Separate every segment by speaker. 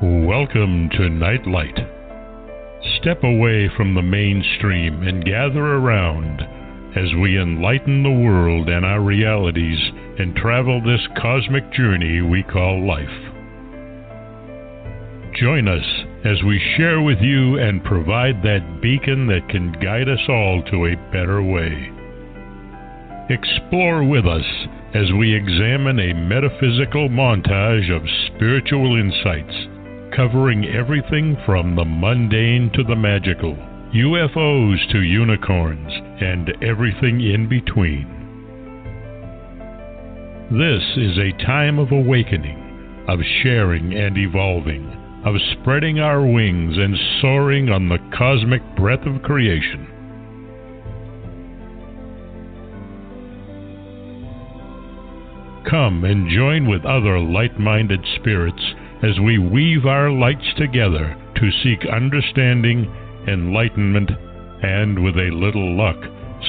Speaker 1: Welcome to Nightlight. Step away from the mainstream and gather around as we enlighten the world and our realities and travel this cosmic journey we call life. Join us as we share with you and provide that beacon that can guide us all to a better way. Explore with us as we examine a metaphysical montage of spiritual insights, covering everything from the mundane to the magical, UFOs to unicorns, and everything in between. This is a time of awakening, of sharing and evolving, of spreading our wings and soaring on the cosmic breath of creation. Come and join with other light-minded spirits as we weave our lights together to seek understanding, enlightenment, and, with a little luck,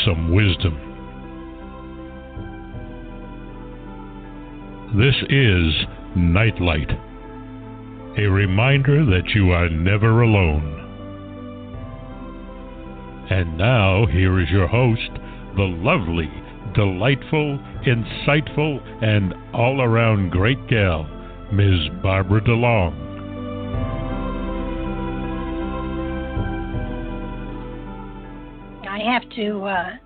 Speaker 1: some wisdom. This is Nightlight, a reminder that you are never alone. And now, here is your host, the lovely, delightful, insightful, and all-around great gal, Ms. Barbara DeLong.
Speaker 2: I have to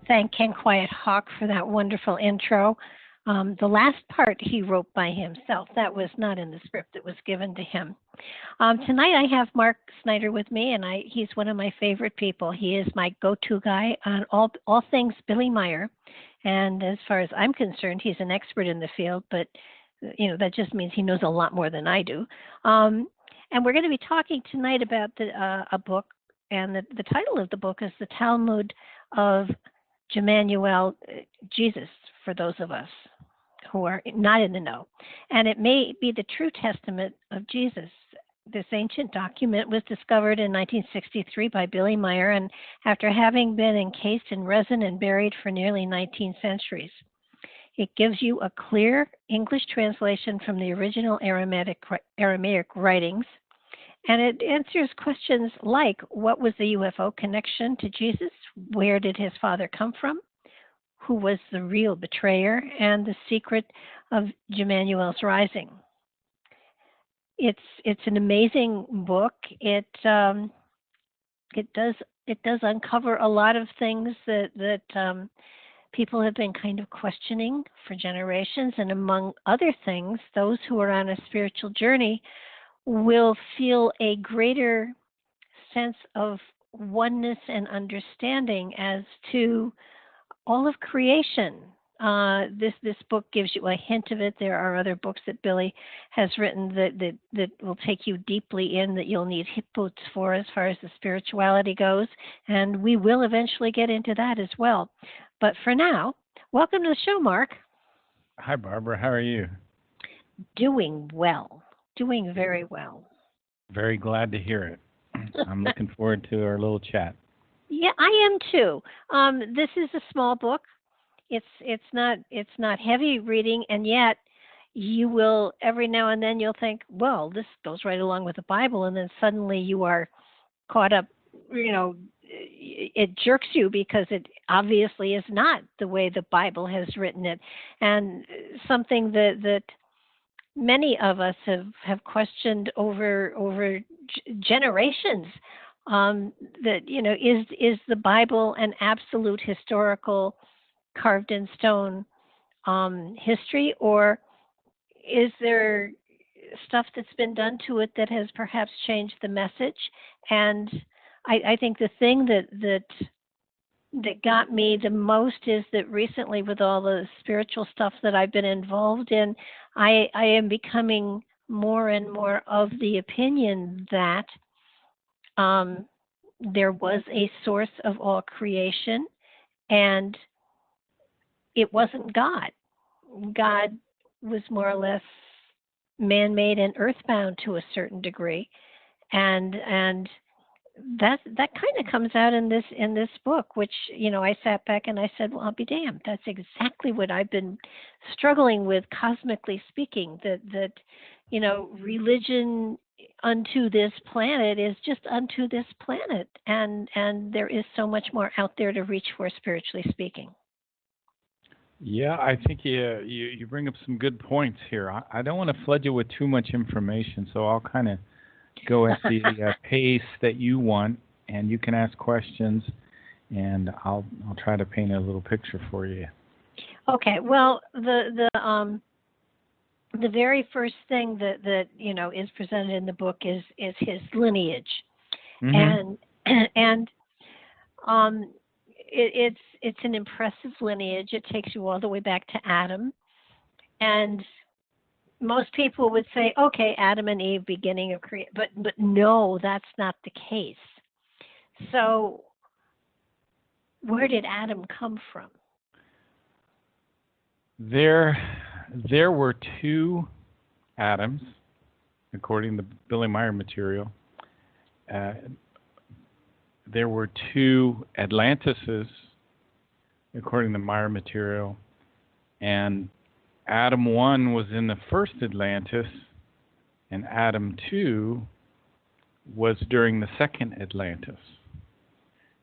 Speaker 2: thank Ken Quiet Hawk for that wonderful intro. The last part he wrote by himself. That was not in the script that was given to him. Tonight I have Mark Snider with me, and he's one of my favorite people. He is my go-to guy on all things Billy Meier. And as far as I'm concerned, he's an expert in the field, but that just means he knows a lot more than I do. And we're going to be talking tonight about a book, and the title of the book is The Talmud of Jmmanuel, Jesus, for those of us who are not in the know. And it may be the true testament of Jesus. This ancient document was discovered in 1963 by Billy Meier, and after having been encased in resin and buried for nearly 19 centuries. It gives you a clear English translation from the original Aramaic writings, and it answers questions like, what was the UFO connection to Jesus? Where did his father come from? Who was the real betrayer? And the secret of Jmmanuel's rising. It's an amazing book. It does uncover a lot of things that people have been kind of questioning for generations, and among other things, those who are on a spiritual journey will feel a greater sense of oneness and understanding as to all of creation. This book gives you a hint of it. There are other books that Billy has written that will take you deeply in, that you'll need hip boots for as far as the spirituality goes, and we will eventually get into that as well. But for now, welcome to the show, Mark.
Speaker 3: Hi, Barbara. How are you? Doing
Speaker 2: well. Doing very well.
Speaker 3: Very glad to hear it. I'm looking forward to our little chat.
Speaker 2: Yeah, I am too. This is a small book. It's not heavy reading, and yet you will every now and then you'll think, well, this goes right along with the Bible, and then suddenly you are caught up. It jerks you because it obviously is not the way the Bible has written it, and something that many of us have questioned over generations. That is the Bible an absolute historical, carved in stone history, or is there stuff that's been done to it that has perhaps changed the message? And I think the thing that got me the most is that recently, with all the spiritual stuff that I've been involved in, I am becoming more and more of the opinion that there was a source of all creation, and it wasn't God. God was more or less man-made and earthbound to a certain degree, and that kind of comes out in this book, which I sat back and I said, well, I'll be damned. That's exactly what I've been struggling with, cosmically speaking. That religion unto this planet is just unto this planet, and there is so much more out there to reach for, spiritually speaking.
Speaker 3: Yeah, I think you bring up some good points here. I don't want to flood you with too much information, so I'll kind of go at the pace that you want, and you can ask questions, and I'll try to paint a little picture for you.
Speaker 2: Okay. Well, the very first thing that is presented in the book is his lineage, and it's an impressive lineage. It takes you all the way back to Adam, and most people would say, okay, Adam and Eve, beginning of creation, but no, that's not the case. So, where did Adam come from?
Speaker 3: There were two Adams, according to Billy Meyer material. There were two Atlantises, according to Meyer material, and Adam 1 was in the first Atlantis, and Adam 2 was during the second Atlantis.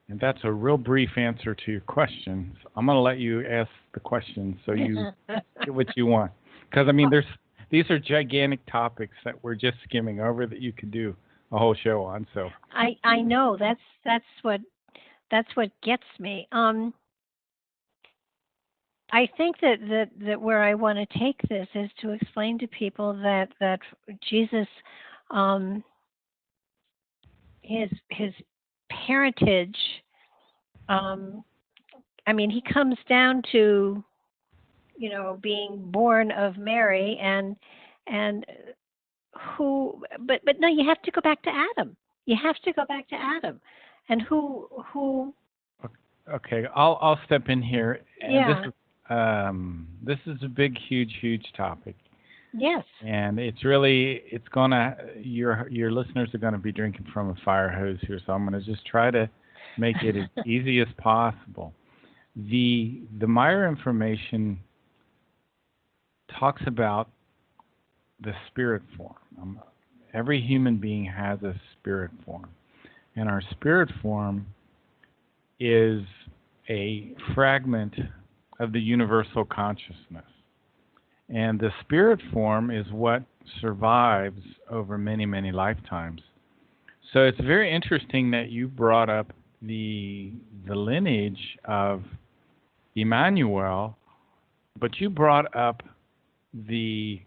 Speaker 3: And that's a real brief answer to your question. So I'm going to let you ask the question so you get what you want. Because, I mean, these are gigantic topics that we're just skimming over that you could do a whole show on. So
Speaker 2: I know that's what gets me. I think that where I want to take this is to explain to people that Jesus, his parentage, I mean, he comes down to, being born of Mary and who, but no, you have to go back to Adam. You have to go back to Adam, and who.
Speaker 3: Okay, I'll step in here.
Speaker 2: Yeah.
Speaker 3: This is a big, huge topic.
Speaker 2: Yes.
Speaker 3: And your listeners are gonna be drinking from a fire hose here, so I'm gonna just try to make it as easy as possible. The Meyer information talks about the spirit form. Every human being has a spirit form, and our spirit form is a fragment of the universal consciousness. And the spirit form is what survives over many, many lifetimes. So it's very interesting that you brought up the lineage of Jmmanuel, but you brought up the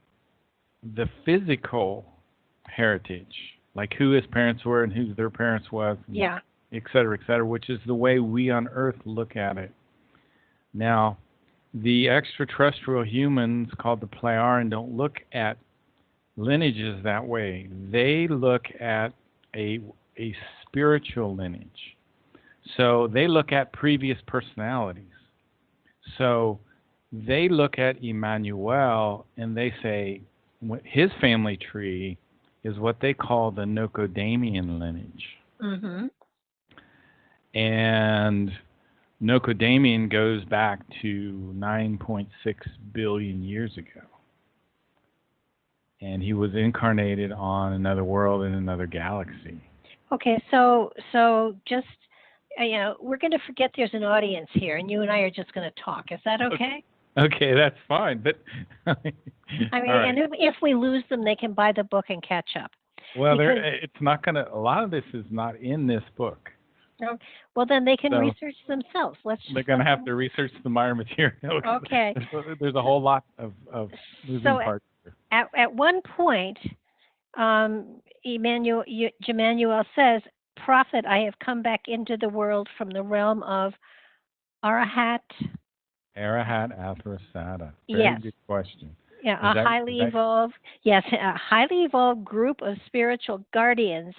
Speaker 3: physical heritage, like who his parents were and who their parents was,
Speaker 2: yeah,
Speaker 3: et cetera, which is the way we on Earth look at it. Now, the extraterrestrial humans called the Plejaren don't look at lineages that way. They look at a spiritual lineage. So they look at previous personalities. So they look at Jmmanuel and they say his family tree is what they call the Nocodamian lineage.
Speaker 2: Mm-hmm.
Speaker 3: And Nocodamian goes back to 9.6 billion years ago. And he was incarnated on another world in another galaxy.
Speaker 2: Okay, so just, we're going to forget there's an audience here, and you and I are just going to talk. Is that okay?
Speaker 3: Okay, that's fine. But
Speaker 2: I mean,
Speaker 3: right.
Speaker 2: And if we lose them, they can buy the book and catch up.
Speaker 3: Well, it's not going to. A lot of this is not in this book.
Speaker 2: Well, then they can research themselves.
Speaker 3: They're going to have to research the Meyer material.
Speaker 2: Okay.
Speaker 3: There's a whole lot of moving parts.
Speaker 2: At one point, Jmmanuel says, "Prophet, I have come back into the world from the realm of Arahat."
Speaker 3: Arahat Athrasata.
Speaker 2: Yes.
Speaker 3: Good question.
Speaker 2: Yeah, a highly evolved group of spiritual guardians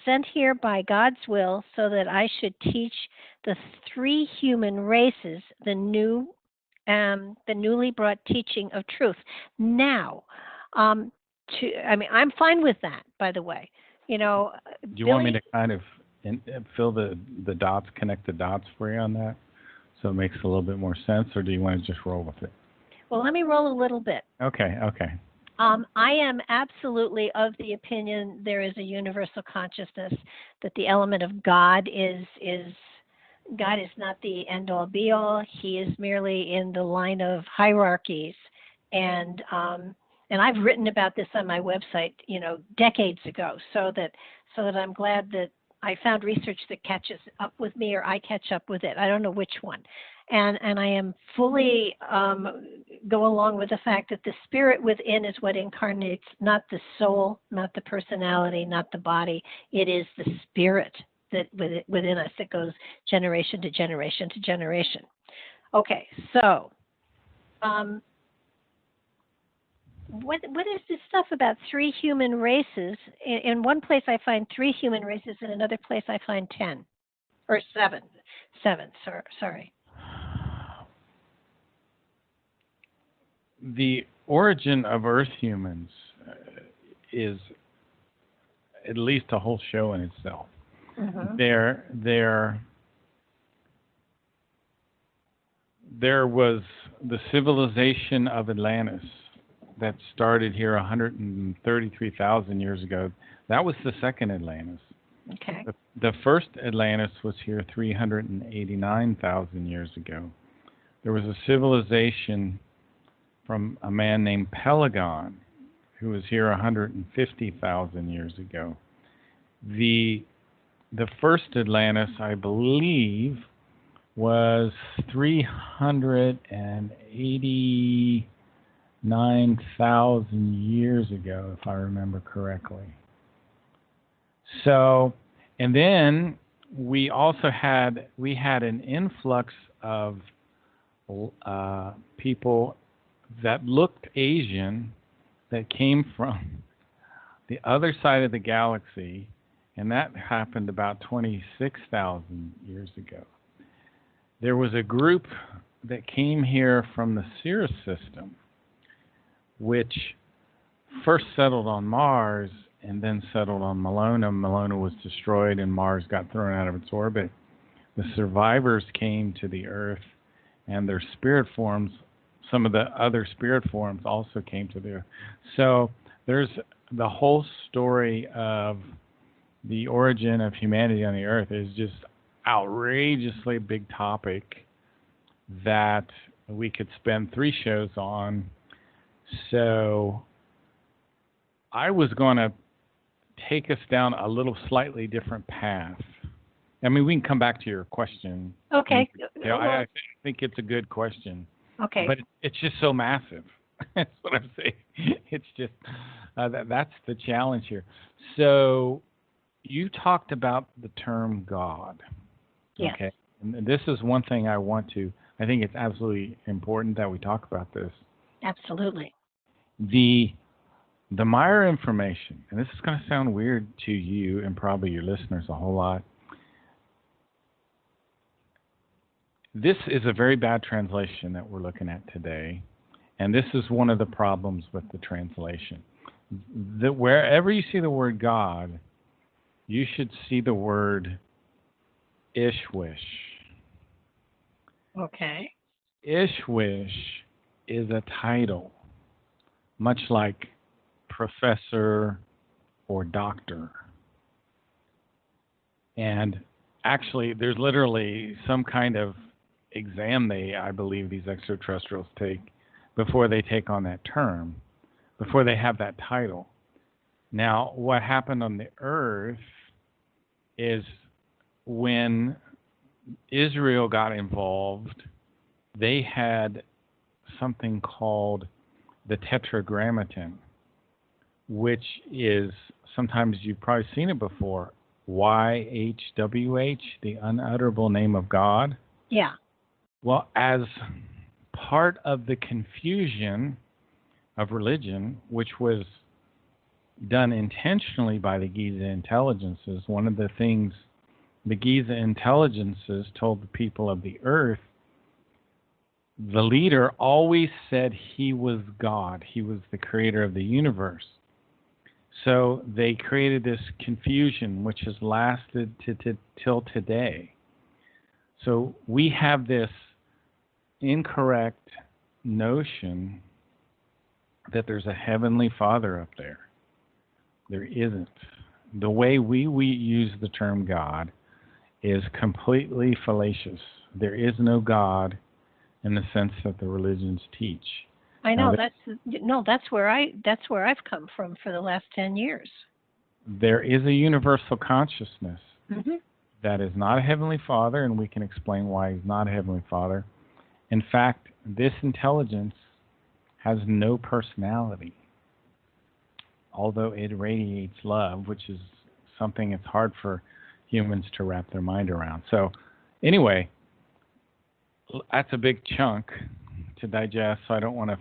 Speaker 2: sent here by God's will so that I should teach the three human races the newly brought teaching of truth. Now, I'm fine with that, by the way. Do
Speaker 3: you want me to kind of fill the dots, connect the dots for you on that, so it makes a little bit more sense, or do you want to just roll with it?
Speaker 2: Well, let me roll a little bit.
Speaker 3: Okay.
Speaker 2: I am absolutely of the opinion there is a universal consciousness, that the element of God is God is not the end all be all. He is merely in the line of hierarchies, and I've written about this on my website, decades ago. So that I'm glad that I found research that catches up with me, or I catch up with it. I don't know which one. And I am fully go along with the fact that the spirit within is what incarnates, not the soul, not the personality, not the body. It is the spirit that within us that goes generation to generation to generation. Okay, so what is this stuff about 3 human races? In one place I find 3 human races, in another place I find 10 or 7. 7. Sorry.
Speaker 3: The origin of Earth humans is at least a whole show in itself. Mm-hmm. There was the civilization of Atlantis that started here 133,000 years ago. That was the second Atlantis.
Speaker 2: Okay.
Speaker 3: The first Atlantis was here 389,000 years ago. There was a civilization from a man named Pelagon, who was here 150,000 years ago. The first Atlantis, I believe, was 389,000 years ago, if I remember correctly. So, and then we also had an influx of people that looked Asian, that came from the other side of the galaxy, and that happened about 26,000 years ago. There was a group that came here from the Sirius system, which first settled on Mars and then settled on Malona. Malona was destroyed and Mars got thrown out of its orbit. The survivors came to the Earth, and their spirit forms, some of the other spirit forms also came to the Earth. So there's the whole story of the origin of humanity on the Earth is just outrageously big topic that we could spend 3 shows on. So I was going to take us down a little slightly different path. I mean, we can come back to your question.
Speaker 2: Okay.
Speaker 3: I think it's a good question.
Speaker 2: Okay.
Speaker 3: But it's just so massive. That's what I'm saying. It's just, that's the challenge here. So you talked about the term God.
Speaker 2: Yes.
Speaker 3: Okay. And this is one thing I think it's absolutely important that we talk about this.
Speaker 2: Absolutely.
Speaker 3: The Maya information, and this is going to sound weird to you and probably your listeners a whole lot. This is a very bad translation that we're looking at today, and this is one of the problems with the translation. Wherever you see the word God, you should see the word Ishwish.
Speaker 2: Okay.
Speaker 3: Ishwish is a title, much like professor or doctor. And actually, there's literally some kind of exam I believe these extraterrestrials take before they take on that term, before they have that title. Now, what happened on the Earth is when Israel got involved, they had something called the Tetragrammaton, which is, sometimes you've probably seen it before, YHWH, the unutterable name of God.
Speaker 2: Yeah.
Speaker 3: Well, as part of the confusion of religion, which was done intentionally by the Giza Intelligences, one of the things the Giza Intelligences told the people of the Earth, the leader always said he was God. He was the creator of the universe. So they created this confusion, which has lasted till today. So we have this incorrect notion that there's a heavenly Father up there. There isn't. The way we use the term God is completely fallacious. There is no God in the sense that the religions teach.
Speaker 2: I know that's where I've come from for the last 10 years.
Speaker 3: There is a universal consciousness
Speaker 2: Mm-hmm.
Speaker 3: that is not a heavenly Father, and we can explain why he's not a heavenly Father. In fact, this intelligence has no personality, although it radiates love, which is something it's hard for humans to wrap their mind around. So anyway, that's a big chunk to digest, so I don't want to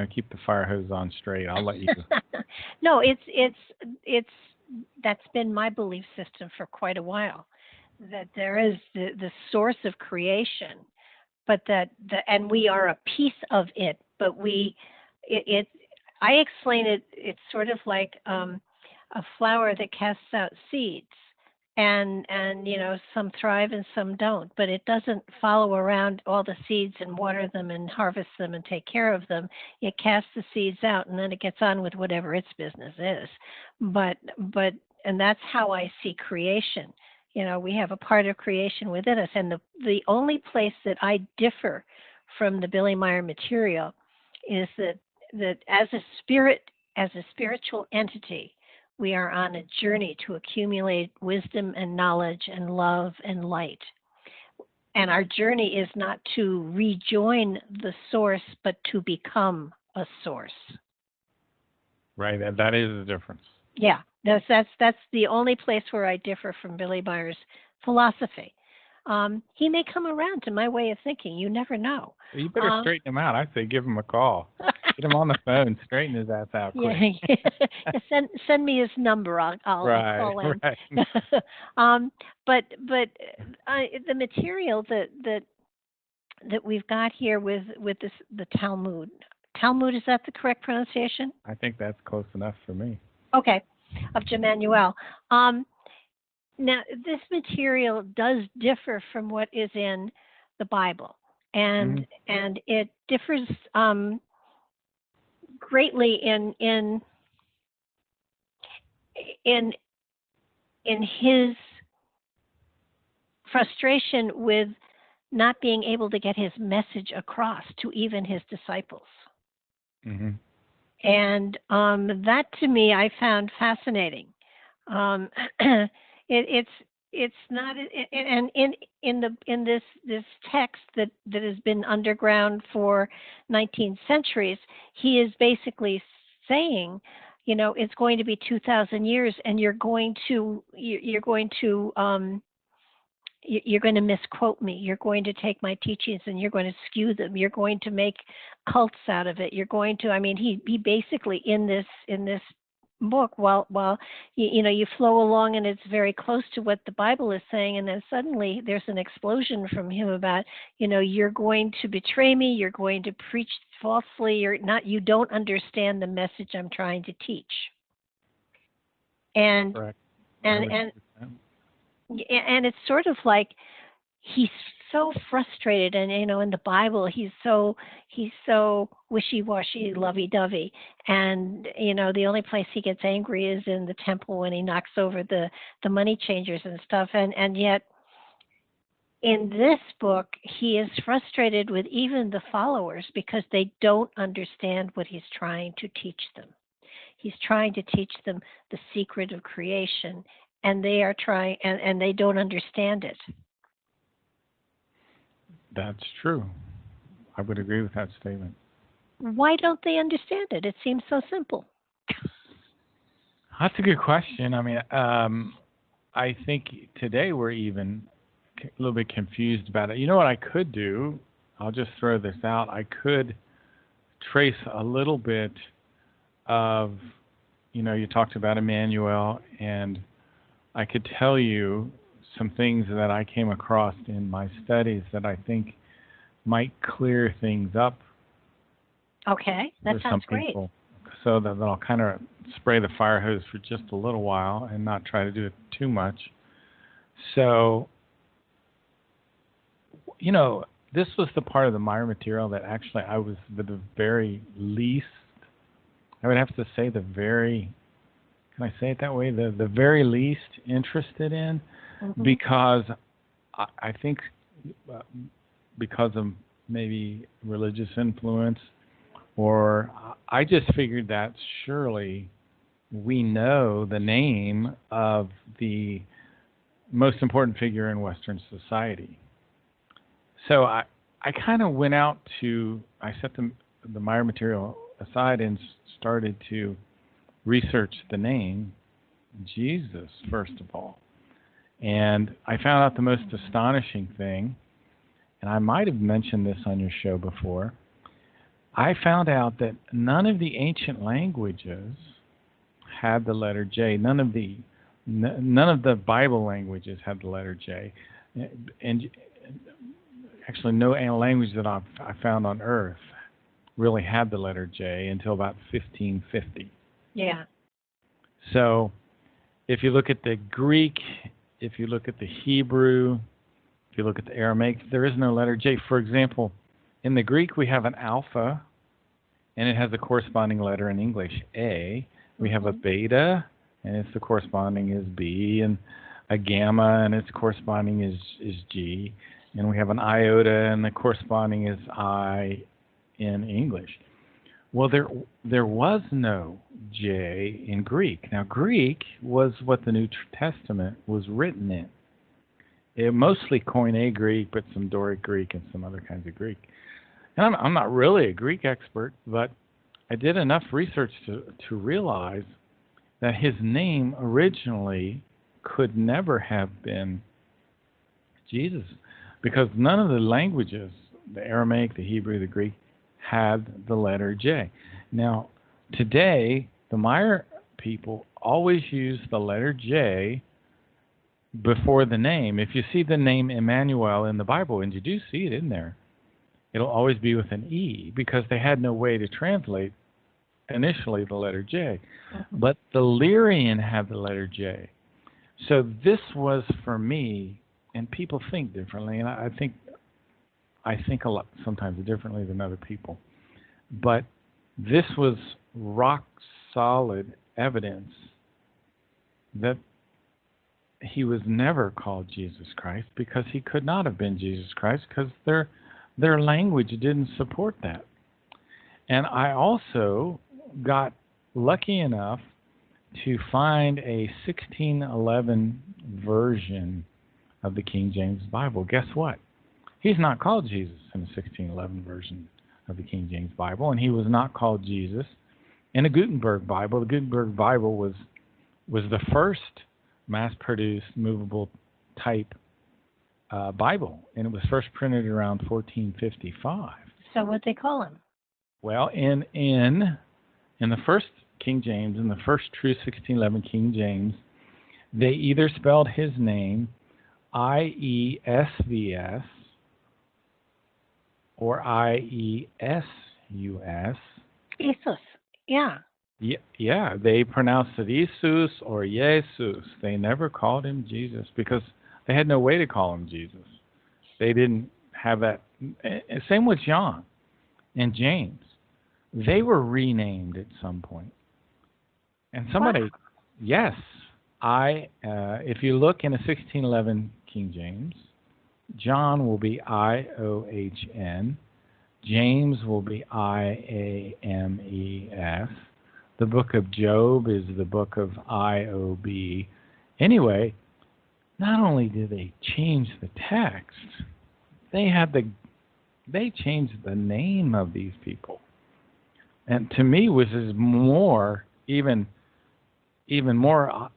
Speaker 3: keep the fire hose on straight. I'll let you.
Speaker 2: No, it's that's been my belief system for quite a while, that there is the source of creation, but and we are a piece of it, but I explain it, it's sort of like a flower that casts out seeds, and some thrive and some don't, but it doesn't follow around all the seeds and water them and harvest them and take care of them. It casts the seeds out, and then it gets on with whatever its business is. And that's how I see creation. We have a part of creation within us, and the only place that I differ from the Billy Meyer material is that as a spiritual entity, we are on a journey to accumulate wisdom and knowledge and love and light. And our journey is not to rejoin the source, but to become a source.
Speaker 3: Right, that is the difference.
Speaker 2: Yeah, that's the only place where I differ from Billy Meyer's philosophy. He may come around to my way of thinking. You never know.
Speaker 3: You better straighten him out. I say give him a call. Get him on the phone. Straighten his ass out quick.
Speaker 2: Yeah. Send me his number. I'll call him. Right. But the material that we've got here with the Talmud. Talmud, is that the correct pronunciation?
Speaker 3: I think that's close enough for me.
Speaker 2: Okay, of Jmmanuel. Now, this material does differ from what is in the Bible, and it differs greatly in his frustration with not being able to get his message across to even his disciples.
Speaker 3: Mm-hmm.
Speaker 2: And that, to me, I found fascinating. It's not, and in this text that has been underground for 19 centuries, he is basically saying, it's going to be 2,000 years, and you're going to misquote me. You're going to take my teachings and you're going to skew them. You're going to make cults out of it. You're going to, he basically in this book, while you flow along and it's very close to what the Bible is saying, and then suddenly there's an explosion from him about, you're going to betray me. You're going to preach falsely. You don't understand the message I'm trying to teach. And
Speaker 3: Correct.
Speaker 2: And it's sort of like he's so frustrated, and in the Bible he's so wishy-washy, lovey-dovey, and the only place he gets angry is in the temple when he knocks over the money changers and stuff, and yet in this book he is frustrated with even the followers because they don't understand what he's trying to teach them. He's trying to teach them the secret of creation, and they are trying, and they don't understand it.
Speaker 3: That's true. I would agree with that statement.
Speaker 2: Why don't they understand it? It seems so simple.
Speaker 3: That's a good question. I think today we're even a little bit confused about it. You know what I could do? I'll just throw this out. I could trace a little bit of, you talked about Jmmanuel, and I could tell you some things that I came across in my studies that I think might clear things up.
Speaker 2: Okay, that sounds great.
Speaker 3: So that I'll kind of spray the fire hose for just a little while and not try to do it too much. So, this was the part of the Meyer material that actually I was the very least I would have to say the very, can I say it that way? The very least interested in, because I think because of maybe religious influence, or I just figured that surely we know the name of the most important figure in Western society. So I kind of went out I set the Maya material aside and started to research the name Jesus, first of all. And I found out the most astonishing thing, and I might have mentioned this on your show before. I found out that none of the ancient languages had the letter J. None of the Bible languages had the letter J. And actually, no language that I found on Earth really had the letter J until about 1550.
Speaker 2: Yeah.
Speaker 3: So if you look at the Greek, if you look at the Hebrew, if you look at the Aramaic, there is no letter J. For example, in the Greek, we have an alpha, and it has a corresponding letter in English, A. We have a beta, and its the corresponding is B, and a gamma, and its corresponding is G. And we have an iota, and the corresponding is I in English. Well, there was no J in Greek. Now, Greek was what the New Testament was written in. It mostly Koine Greek, but some Doric Greek and some other kinds of Greek. And I'm not really a Greek expert, but I did enough research to realize that his name originally could never have been Jesus, because none of the languages, the Aramaic, the Hebrew, the Greek, had the letter J. Now, today, the Maya people always use the letter J before the name. If you see the name Jmmanuel in the Bible, and you do see it in there, it'll always be with an E, because they had no way to translate initially the letter J. But the Lyrian had the letter J. So this was, for me, and people think differently, and I think a lot sometimes differently than other people. But this was rock solid evidence that he was never called Jesus Christ, because he could not have been Jesus Christ, because their language didn't support that. And I also got lucky enough to find a 1611 version of the King James Bible. Guess what? He's not called Jesus in the 1611 version of the King James Bible, and he was not called Jesus in a Gutenberg Bible. The Gutenberg Bible was the first mass-produced movable type Bible, and it was first printed around 1455.
Speaker 2: So what'd they call him?
Speaker 3: Well, in the first King James, in the first true 1611 King James, they either spelled his name IESVS or IESUS.
Speaker 2: Jesus, yeah.
Speaker 3: Yeah, they pronounced it Jesus or Jesus. They never called him Jesus because they had no way to call him Jesus. They didn't have that. Same with John and James. They were renamed at some point. And somebody,
Speaker 2: wow.
Speaker 3: Yes, if you look in a 1611 King James, John will be IOHN. James will be IAMES. The book of Job is the book of IOB. Anyway, not only did they change the text, they changed the name of these people. And to me, was even more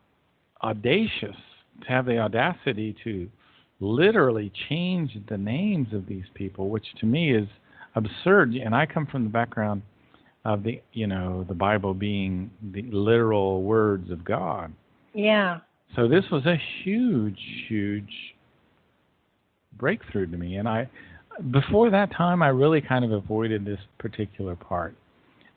Speaker 3: audacious to have the audacity to literally change the names of these people, which to me is absurd. And I come from the background of the Bible being the literal words of God.
Speaker 2: Yeah.
Speaker 3: So this was a huge, huge breakthrough to me. And before that time, I really kind of avoided this particular part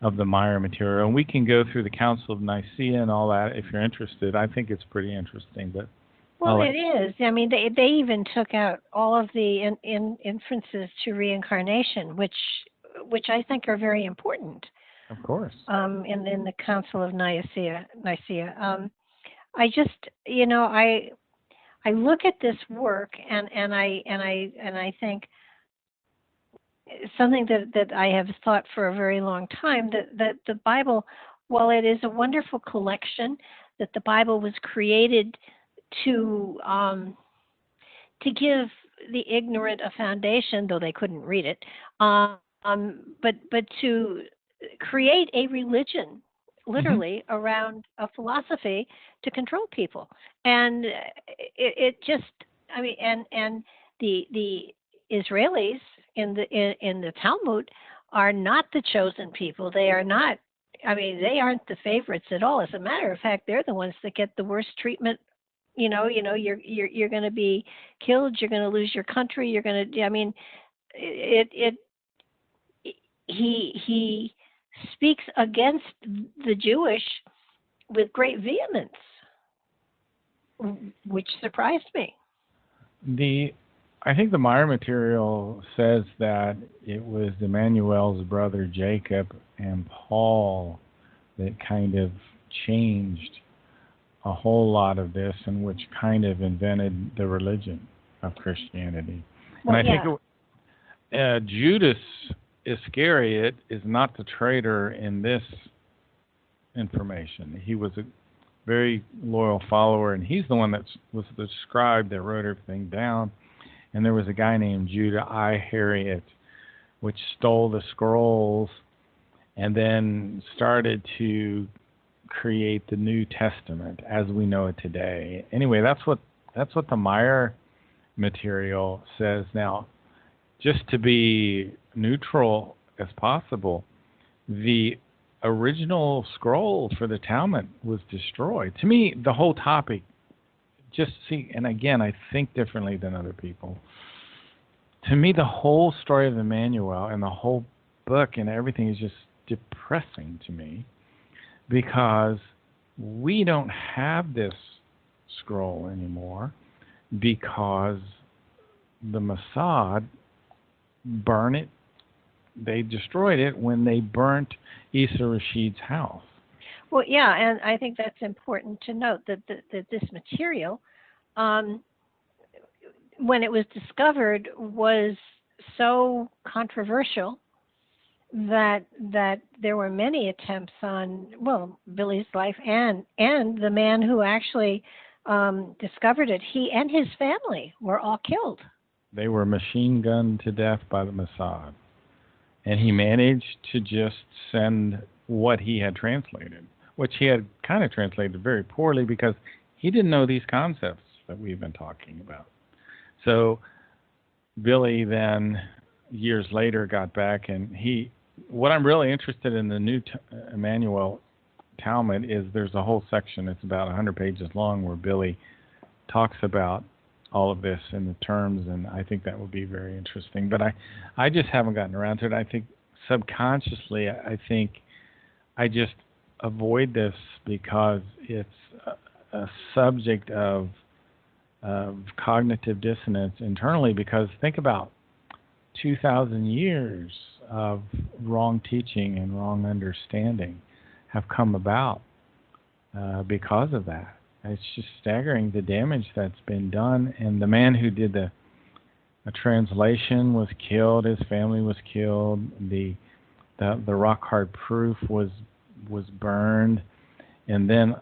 Speaker 3: of the Maya material. And we can go through the Council of Nicaea and all that if you're interested. I think it's pretty interesting. But
Speaker 2: well, it is. I mean, they even took out all of the inferences to reincarnation, which I think are very important.
Speaker 3: Of course.
Speaker 2: In the Council of Nicaea. I just, I look at this work and I think something that I have thought for a very long time, that the Bible, while it is a wonderful collection, that the Bible was created to give the ignorant a foundation, though they couldn't read it, but to create a religion, literally, around a philosophy to control people. And it just, I mean, and the Israelis in the Talmud are not the chosen people. They are not. I mean, they aren't the favorites at all. As a matter of fact, they're the ones that get the worst treatment. You're going to be killed. You're going to lose your country. You're going to. I mean, he speaks against the Jewish with great vehemence, which surprised me.
Speaker 3: I think the Meyer material says that it was Jmmanuel's brother Jacob and Paul that kind of changed a whole lot of this, and which kind of invented the religion of Christianity.
Speaker 2: Well,
Speaker 3: and I think Judas Iscariot is not the traitor in this information. He was a very loyal follower, and he's the one that was the scribe that wrote everything down. And there was a guy named Judah I. Harriet, which stole the scrolls and then started to create the New Testament as we know it today. Anyway, that's what the Meyer material says. Now, just to be neutral as possible, the original scroll for the Talmud was destroyed. To me, the whole topic, and again, I think differently than other people. To me, the whole story of Jmmanuel and the whole book and everything is just depressing to me, because we don't have this scroll anymore because the Mossad burned it. They destroyed it when they burnt Isa Rashid's house.
Speaker 2: Well, yeah, and I think that's important to note that this material, when it was discovered, was so controversial that there were many attempts on, Billy's life and the man who actually discovered it. He and his family were all killed.
Speaker 3: They were machine gunned to death by the Mossad. And he managed to just send what he had translated, which he had kind of translated very poorly because he didn't know these concepts that we've been talking about. So Billy then, years later, got back, and what I'm really interested in the new Jmmanuel Talmud is there's a whole section, it's about 100 pages long, where Billy talks about all of this in the terms, and I think that would be very interesting. But I just haven't gotten around to it. I think subconsciously, I just avoid this because it's a subject of cognitive dissonance internally, because think about 2,000 years of wrong teaching and wrong understanding have come about because of that. It's just staggering the damage that's been done. And the man who did the translation was killed. His family was killed. The rock hard proof was burned. And then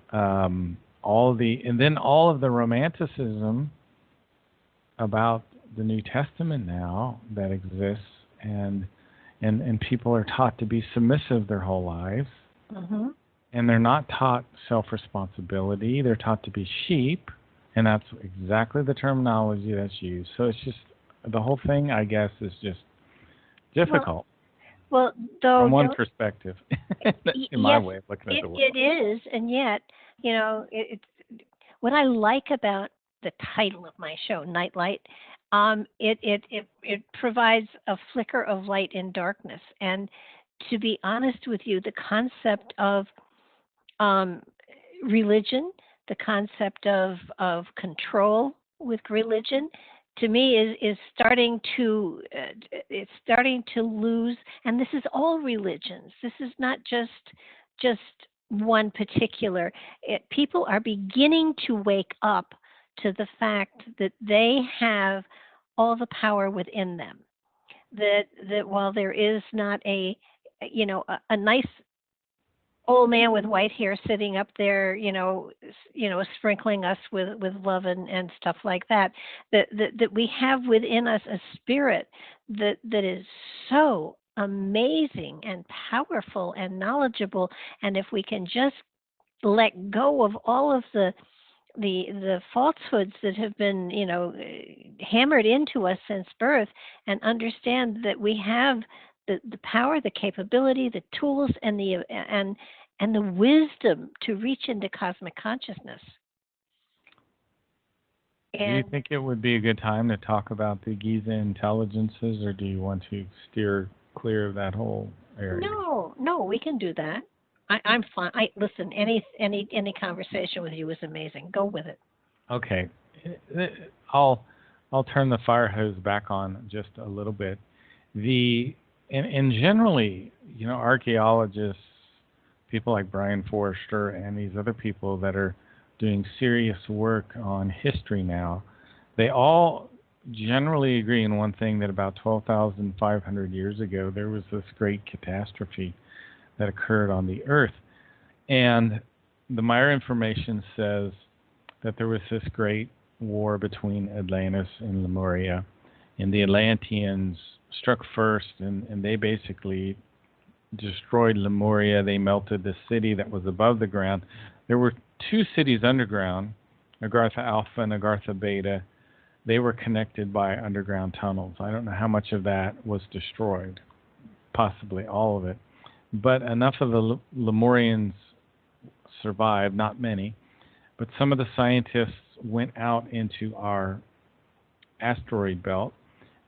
Speaker 3: all of the romanticism about the New Testament now that exists, and people are taught to be submissive their whole lives.
Speaker 2: Mm-hmm.
Speaker 3: And they're not taught self-responsibility. They're taught to be sheep, and that's exactly the terminology that's used. So it's just, the whole thing, I guess, is just difficult.
Speaker 2: Well, though,
Speaker 3: from one perspective, in my way of looking at the world.
Speaker 2: It is, and yet, what I like about the title of my show, Nightlight, it provides a flicker of light in darkness. And to be honest with you, the concept of religion, the concept of control with religion, to me is starting to it's starting to lose. And this is all religions. This is not just one particular. People are beginning to wake up to the fact that they have all the power within them. That while there is not a nice old man with white hair sitting up there, sprinkling us with love and stuff like that, that we have within us a spirit that is so amazing and powerful and knowledgeable. And if we can just let go of all of the falsehoods that have been, hammered into us since birth, and understand that we have the power, the capability, the tools, and the wisdom to reach into cosmic consciousness.
Speaker 3: Do you think it would be a good time to talk about the Giza Intelligences, or do you want to steer clear of that whole area?
Speaker 2: No, we can do that. I'm fine. Listen, any conversation with you is amazing. Go with it.
Speaker 3: Okay, I'll turn the fire hose back on just a little bit. And generally, archaeologists, people like Brian Forrester and these other people that are doing serious work on history now, they all generally agree in one thing, that about 12,500 years ago, there was this great catastrophe that occurred on the earth. And the Maya information says that there was this great war between Atlantis and Lemuria, and the Atlanteans struck first, and they basically destroyed Lemuria. They melted the city that was above the ground. There were two cities underground, Agartha Alpha and Agartha Beta. They were connected by underground tunnels. I don't know how much of that was destroyed, possibly all of it. But enough of the Lemurians survived, not many. But some of the scientists went out into our asteroid belt,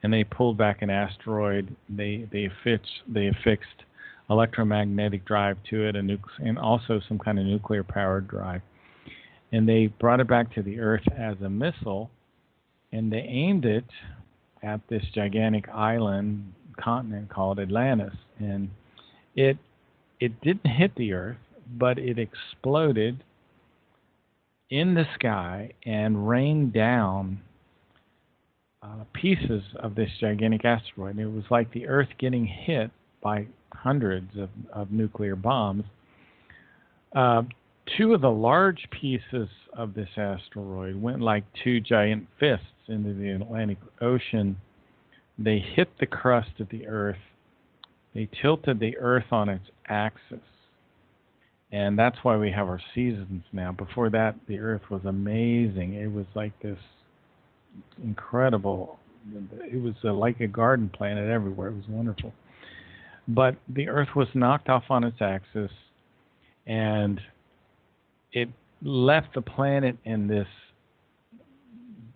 Speaker 3: and they pulled back an asteroid. They affixed electromagnetic drive to it, and also some kind of nuclear-powered drive. And they brought it back to the Earth as a missile, and they aimed it at this gigantic island continent called Atlantis. And it didn't hit the Earth, but it exploded in the sky and rained down pieces of this gigantic asteroid. It was like the Earth getting hit by hundreds of nuclear bombs. Two of the large pieces of this asteroid went like two giant fists into the Atlantic Ocean. They hit the crust of the Earth. They tilted the Earth on its axis. And that's why we have our seasons now. Before that, the Earth was amazing. It was like this incredible, it was like a garden planet everywhere. It was wonderful. But the Earth was knocked off on its axis, and it left the planet in this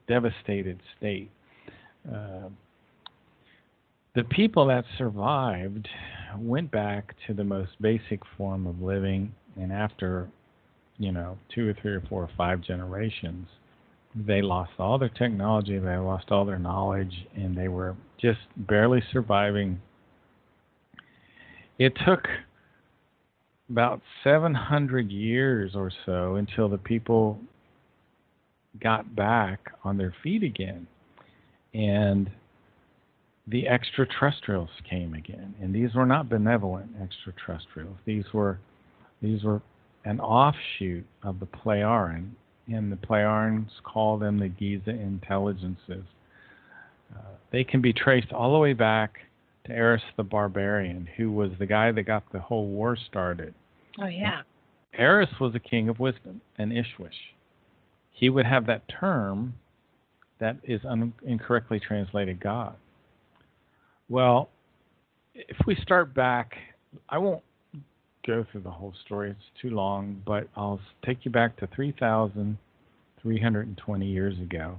Speaker 3: devastated state. The people that survived went back to the most basic form of living, and after, 2 or 3 or 4 or 5 generations, they lost all their technology, they lost all their knowledge, and they were just barely surviving. It took about 700 years or so until the people got back on their feet again. And the extraterrestrials came again. And these were not benevolent extraterrestrials. These were an offshoot of the Pleiaren. And the Pleiarans call them the Giza Intelligences. They can be traced all the way back to Eris the Barbarian, who was the guy that got the whole war started.
Speaker 2: Oh, yeah.
Speaker 3: Eris was a king of wisdom, an Ishwish. He would have that term that is incorrectly translated God. Well, if we start back, I won't go through the whole story. It's too long, but I'll take you back to 3,320 years ago.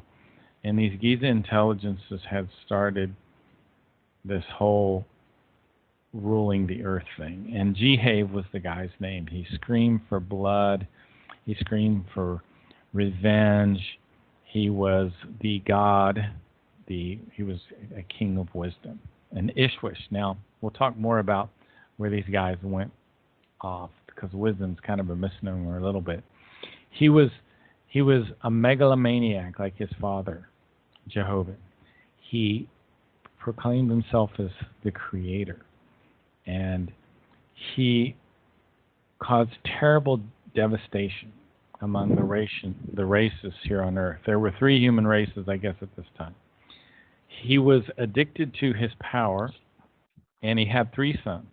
Speaker 3: And these Giza Intelligences had started this whole ruling the earth thing. And Jihave was the guy's name. He screamed for blood. He screamed for revenge. He was the god he was a king of wisdom, an Ishwish. Now we'll talk more about where these guys went off because wisdom's kind of a misnomer a little bit. He was a megalomaniac like his father, Jehovah. He proclaimed himself as the creator, and he caused terrible devastation among the races here on Earth. There were 3 human races, I guess, at this time. He was addicted to his power, and he had 3 sons.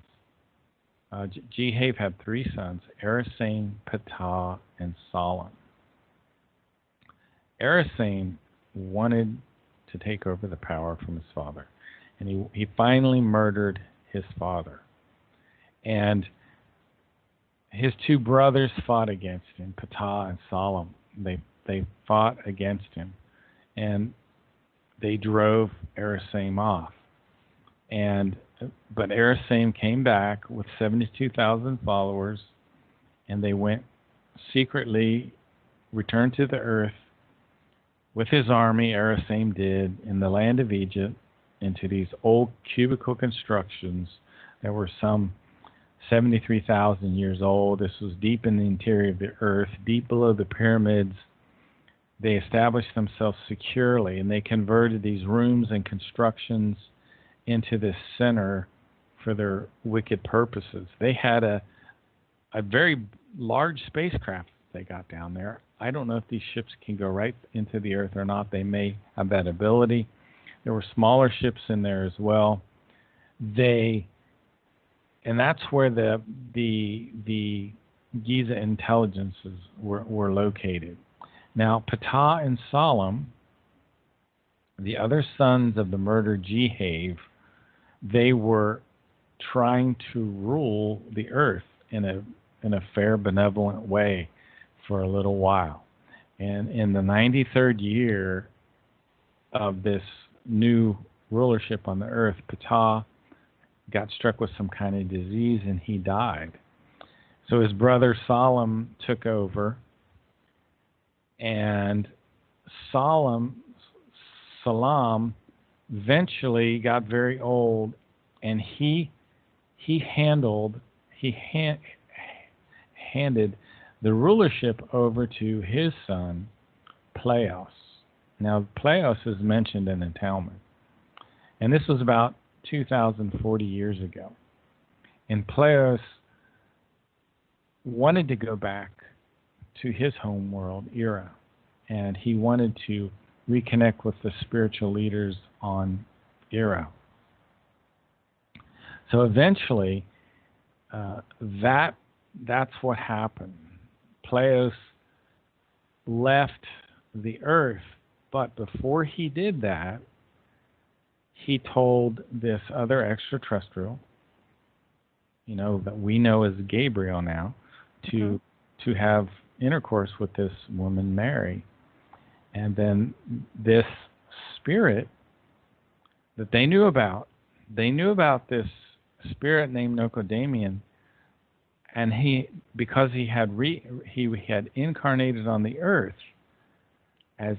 Speaker 3: Jehav had 3 sons, Arasane, Ptah, and Solomon. Arasane wanted to take over the power from his father, and he finally murdered his father. And his 2 brothers fought against him, Ptah and Solomon. They fought against him, and they drove Arasane off. But Arasane came back with 72,000 followers, and they went secretly, returned to the earth with his army. Arasane did, in the land of Egypt, into these old cubical constructions that were some 73,000 years old. This was deep in the interior of the earth, deep below the pyramids. They established themselves securely, and they converted these rooms and constructions into this center for their wicked purposes. They had a very large spacecraft they got down there. I don't know if these ships can go right into the earth or not. They may have that ability. There were smaller ships in there as well. And that's where the Giza Intelligences were located. Now, Ptah and Solomon, the other sons of the murdered Jehav, they were trying to rule the earth in a fair, benevolent way for a little while. And in the 93rd year of this new rulership on the earth, Ptah got struck with some kind of disease and he died. So his brother Solomon took over, and Salam eventually got very old, and he handed the rulership over to his son Pleos. Now Pleos is mentioned in the Talmud, and this was about 2,040 years ago. And Pleos wanted to go back to his home world, Era, and he wanted to reconnect with the spiritual leaders on Era. So eventually, that's what happened. Pleos left the earth, but before he did that, he told this other extraterrestrial, that we know as Gabriel now, to have intercourse with this woman, Mary. And then this spirit that they knew about this spirit named Nocodamian, and because he had incarnated on the earth as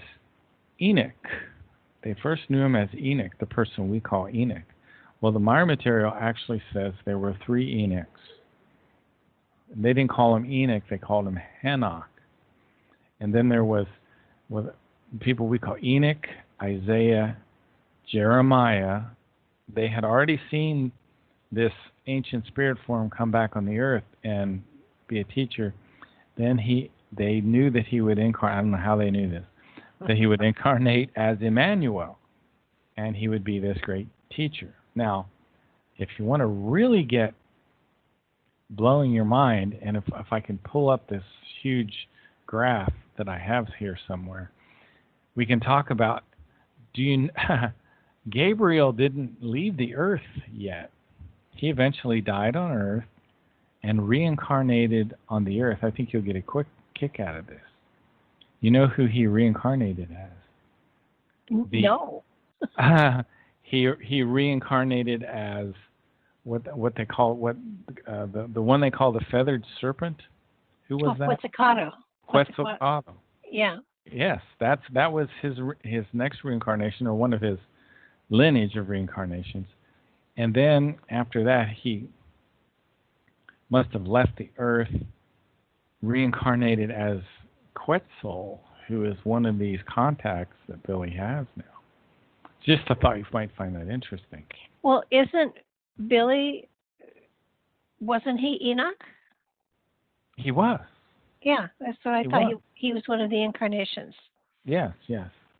Speaker 3: Enoch. They first knew him as Enoch, the person we call Enoch. Well, the Maya material actually says there were 3 Enochs. They didn't call him Enoch, they called him Hanok. And then there was people we call Enoch, Isaiah, Jeremiah. They had already seen this ancient spirit form come back on the earth and be a teacher. Then they knew that he would incarnate. I don't know how they knew this. That he would incarnate as Jmmanuel, and he would be this great teacher. Now, if you want to really get blowing your mind, and if I can pull up this huge graph that I have here somewhere, we can talk about, Gabriel didn't leave the earth yet. He eventually died on earth and reincarnated on the earth. I think you'll get a quick kick out of this. You know who he reincarnated as?
Speaker 2: No.
Speaker 3: He reincarnated as what they call the one they call the feathered serpent. Who was that?
Speaker 2: Quetzalcoatl.
Speaker 3: Quetzalcoatl.
Speaker 2: Yeah.
Speaker 3: Yes, that was his next reincarnation, or one of his lineage of reincarnations. And then after that, he must have left the earth, reincarnated as Quetzal, who is one of these contacts that Billy has now. Just I thought you might find that interesting.
Speaker 2: Well, isn't Billy, wasn't he Enoch?
Speaker 3: He was.
Speaker 2: Yeah, that's what I thought. He was one of the incarnations.
Speaker 3: Yes.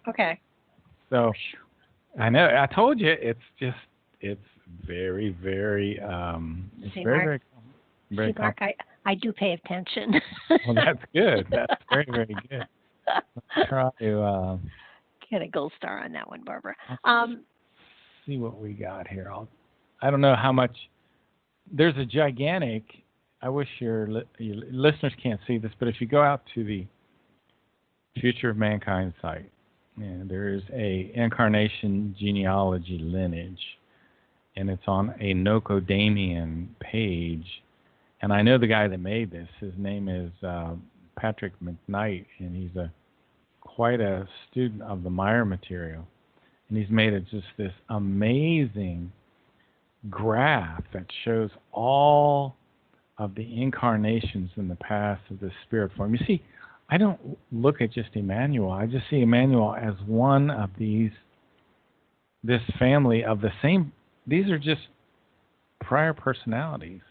Speaker 2: Okay.
Speaker 3: So I know. I told you. It's very, very. It's
Speaker 2: See,
Speaker 3: very,
Speaker 2: Mark, Mark, I do pay attention.
Speaker 3: Well, that's good. That's very, very good. Let's try to
Speaker 2: get a gold star on that one, Barbara.
Speaker 3: See what we got here. I don't know how much. There's a gigantic. I wish your listeners can't see this, but if you go out to the Future of Mankind site, there is a incarnation genealogy lineage, and it's on a Nocodamian page. And I know the guy that made this. His name is Patrick McKnight, and he's quite a student of the Meyer material. And he's made it just this amazing graph that shows all of the incarnations in the past of the spirit form. You see, I don't look at just Jmmanuel. I just see Jmmanuel as one of this family of the same. These are just prior personalities.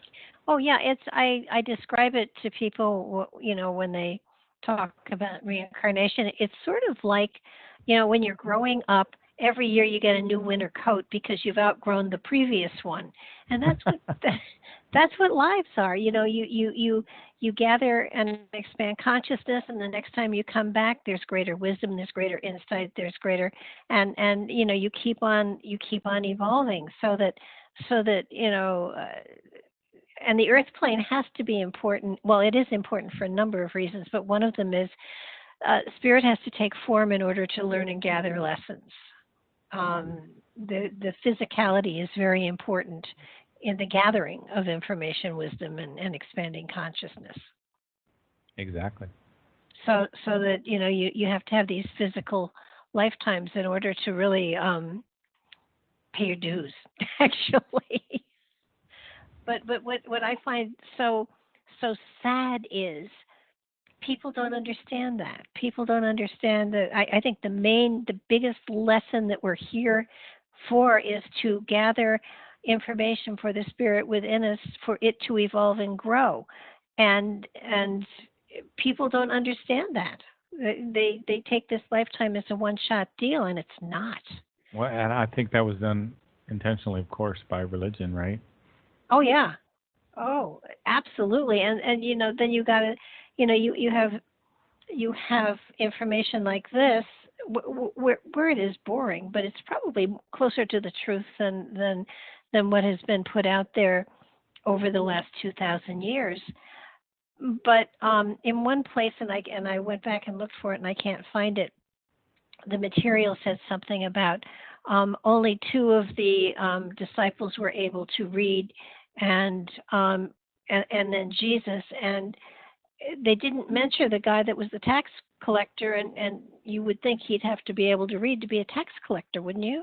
Speaker 2: Oh yeah, I describe it to people, when they talk about reincarnation. It's sort of like, when you're growing up, every year you get a new winter coat because you've outgrown the previous one, and that's what that's what lives are. You gather and expand consciousness, and the next time you come back, there's greater wisdom, there's greater insight, there's greater, and you keep on evolving, so that and the earth plane has to be important. Well, it is important for a number of reasons, but one of them is spirit has to take form in order to learn and gather lessons. The physicality is very important in the gathering of information, wisdom, and expanding consciousness.
Speaker 3: Exactly.
Speaker 2: So that you have to have these physical lifetimes in order to really pay your dues, actually. But what I find so sad is people don't understand that. People don't understand that. I think the biggest lesson that we're here for is to gather information for the spirit within us, for it to evolve and grow. And people don't understand that. They take this lifetime as a one-shot deal, and it's not.
Speaker 3: Well, and I think that was done intentionally, of course, by religion, right?
Speaker 2: Oh yeah. Oh, absolutely. And then you got to, you have information like this where it is boring, but it's probably closer to the truth than what has been put out there over the last 2,000 years. But in one place, and I went back and looked for it, and I can't find it. The material said something about only 2 of the disciples were able to read, and then Jesus, and they didn't mention the guy that was the tax collector, and you would think he'd have to be able to read to be a tax collector, wouldn't you?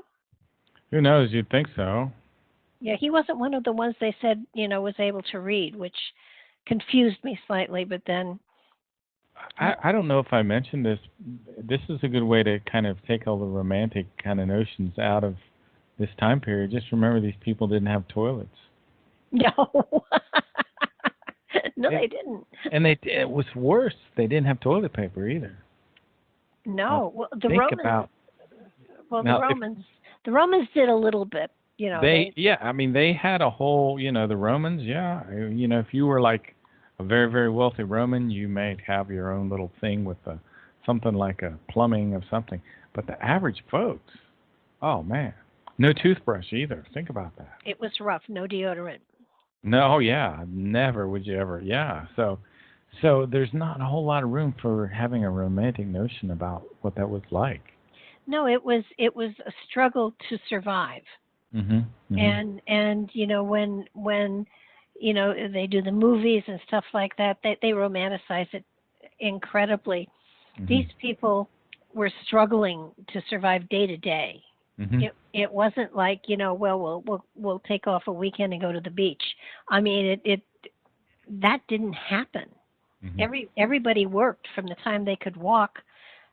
Speaker 3: Who knows? You'd think so.
Speaker 2: Yeah, he wasn't one of the ones they said was able to read, which confused me slightly. But then
Speaker 3: I don't know if I mentioned this. This is a good way to kind of take all the romantic kind of notions out of this time period. Just remember, these people didn't have toilets.
Speaker 2: No. No, they didn't.
Speaker 3: And it was worse. They didn't have toilet paper either.
Speaker 2: No. Well, the Romans did a little bit.
Speaker 3: They had a whole, the Romans, if you were like a very, very wealthy Roman, you may have your own little thing with something like a plumbing of something. But the average folks, oh man, no toothbrush either. Think about that.
Speaker 2: It was rough. No deodorant.
Speaker 3: No, yeah, never would you ever. Yeah, so there's not a whole lot of room for having a romantic notion about what that was like.
Speaker 2: No, it was a struggle to survive.
Speaker 3: Mm-hmm.
Speaker 2: And when they do the movies and stuff like that, they romanticize it incredibly. These people were struggling to survive day to day. It wasn't like, well, we'll take off a weekend and go to the beach. I mean, that didn't happen. Everybody worked from the time they could walk.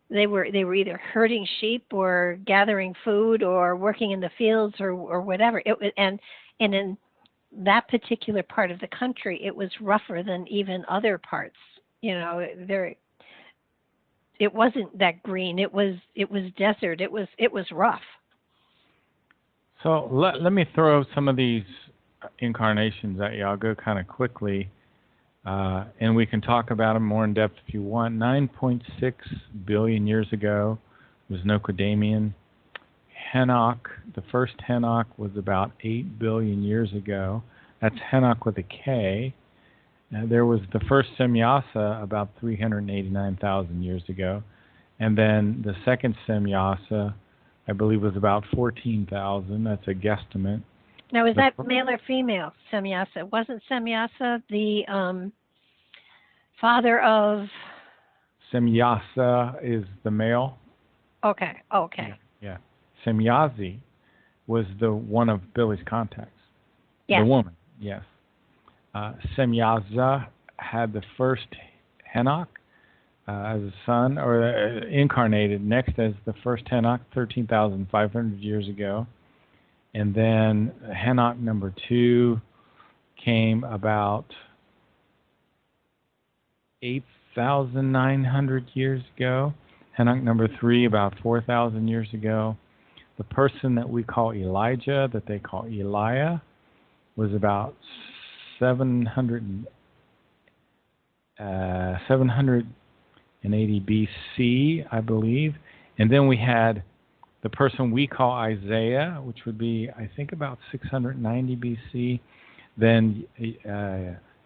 Speaker 2: They were either herding sheep or gathering food or working in the fields or whatever. And in that particular part of the country, it was rougher than even other parts. It wasn't that green. It was desert. It was rough.
Speaker 3: So let me throw some of these incarnations at you. I'll go kind of quickly, and we can talk about them more in depth if you want. 9.6 billion years ago was Nocodamian. Henoch, the first Henoch, was about 8 billion years ago. That's Henoch with a K. There was the first Semyasa about 389,000 years ago. And then the second Semyasa, I believe, was about 14,000. That's a guesstimate.
Speaker 2: Now, is that male or female, Semyasa? Wasn't Semyasa the father of...
Speaker 3: Semyasa is the male.
Speaker 2: Okay.
Speaker 3: Yeah. Semyazi was the one of Billy's contacts.
Speaker 2: Yes.
Speaker 3: The woman, yes. Semyaza had the first Henoch as a son, or incarnated next as the first Henoch 13,500 years ago. And then Henoch number 2 came about 8,900 years ago. Henoch number 3 about 4,000 years ago. The person that we call Elijah, that they call Eliah, was about 780 BC, I believe. And then we had the person we call Isaiah, which would be, I think, about 690 BC. Then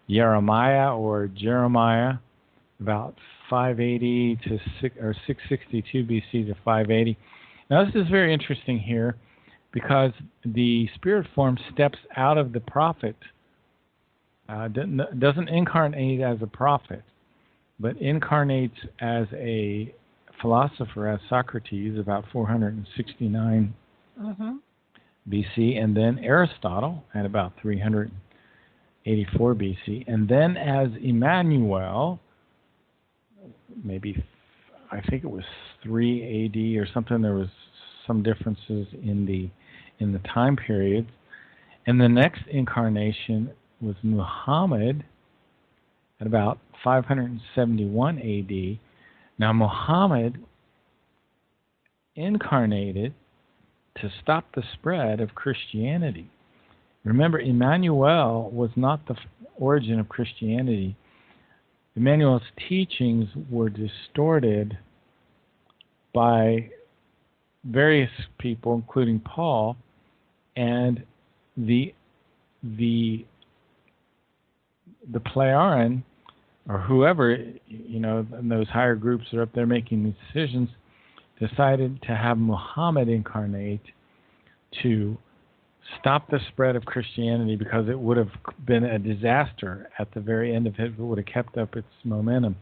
Speaker 3: Jeremiah or Jeremiah, about 580 to 662 BC to 580. Now, this is very interesting here because the spirit form steps out of the prophet, doesn't incarnate as a prophet, but incarnates as a philosopher, as Socrates, about 469 BC, and then Aristotle at about 384 BC, and then as Jmmanuel, maybe, I think it was 3 AD or something. There was some differences in the time periods. And the next incarnation was Muhammad at about 571 AD. Now, Muhammad incarnated to stop the spread of Christianity. Remember, Jmmanuel was not the origin of Christianity. Jmmanuel's teachings were distorted by various people, including Paul, and the Plaiaran, or whoever, in those higher groups that are up there making these decisions, decided to have Muhammad incarnate to stop the spread of Christianity, because it would have been a disaster at the very end of it if it would have kept up its momentum.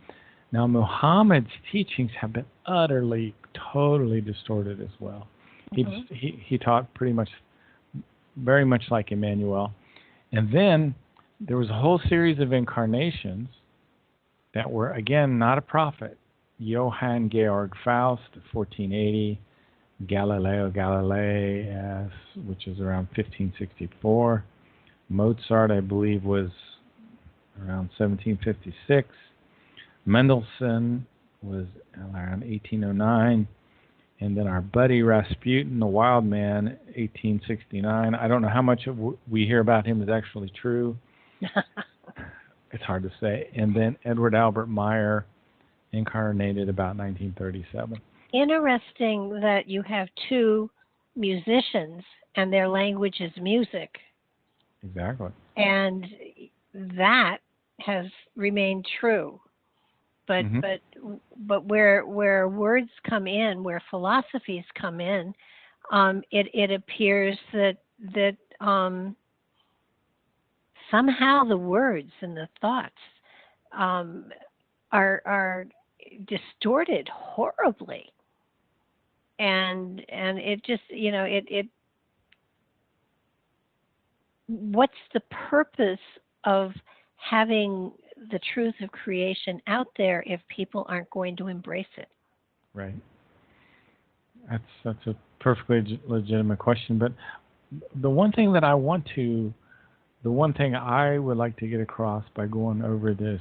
Speaker 3: Now, Muhammad's teachings have been utterly, totally distorted as well. He taught pretty much, very much like Jmmanuel. And then there was a whole series of incarnations that were, again, not a prophet. Johann Georg Faust, 1480. Galileo Galilei, which is around 1564. Mozart, I believe, was around 1756. Mendelssohn was around 1809. And then our buddy Rasputin, the wild man, 1869. I don't know how much we hear about him is actually true. It's hard to say. And then Edward Albert Meyer incarnated about 1937.
Speaker 2: Interesting that you have two musicians and their language is music.
Speaker 3: Exactly.
Speaker 2: And that has remained true. But but where words come in, where philosophies come in, it appears that somehow the words and the thoughts are distorted horribly. And it just, it what's the purpose of having the truth of creation out there if people aren't going to embrace it?
Speaker 3: Right. That's a perfectly legitimate question. But the one thing I would like to get across by going over this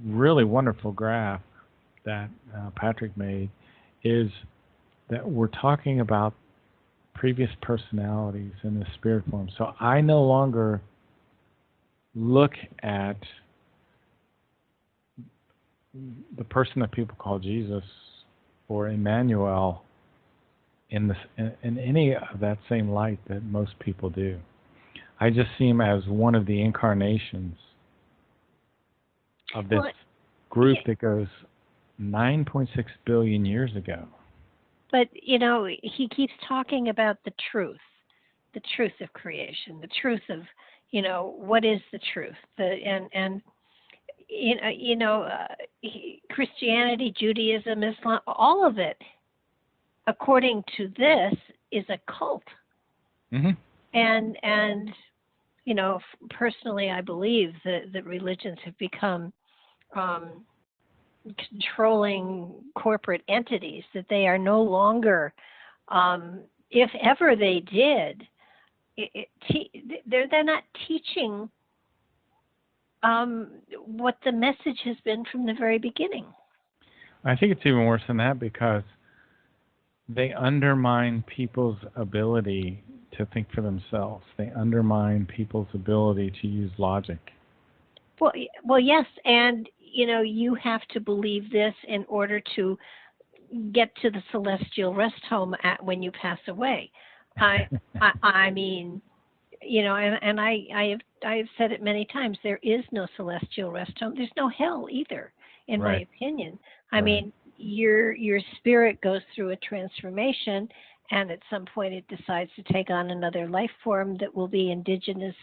Speaker 3: really wonderful graph that Patrick made is that we're talking about previous personalities in the spirit form. So I no longer look at the person that people call Jesus or Jmmanuel in any of that same light that most people do. I just see him as one of the incarnations of this group that goes 9.6 billion years ago.
Speaker 2: But, he keeps talking about the truth of creation, the truth of, what is the truth? Christianity, Judaism, Islam, all of it, according to this, is a cult.
Speaker 3: Mm-hmm.
Speaker 2: And personally, I believe that religions have become controlling corporate entities, that they are no longer, if ever they did, they're not teaching what the message has been from the very beginning.
Speaker 3: I think it's even worse than that because they undermine people's ability to think for themselves. They undermine people's ability to use logic.
Speaker 2: Well, yes, and you have to believe this in order to get to the celestial rest home when you pass away. I mean, and I have said it many times. There is no celestial rest home. There's no hell either, in my opinion. I mean, your spirit goes through a transformation, and at some point it decides to take on another life form that will be indigenous,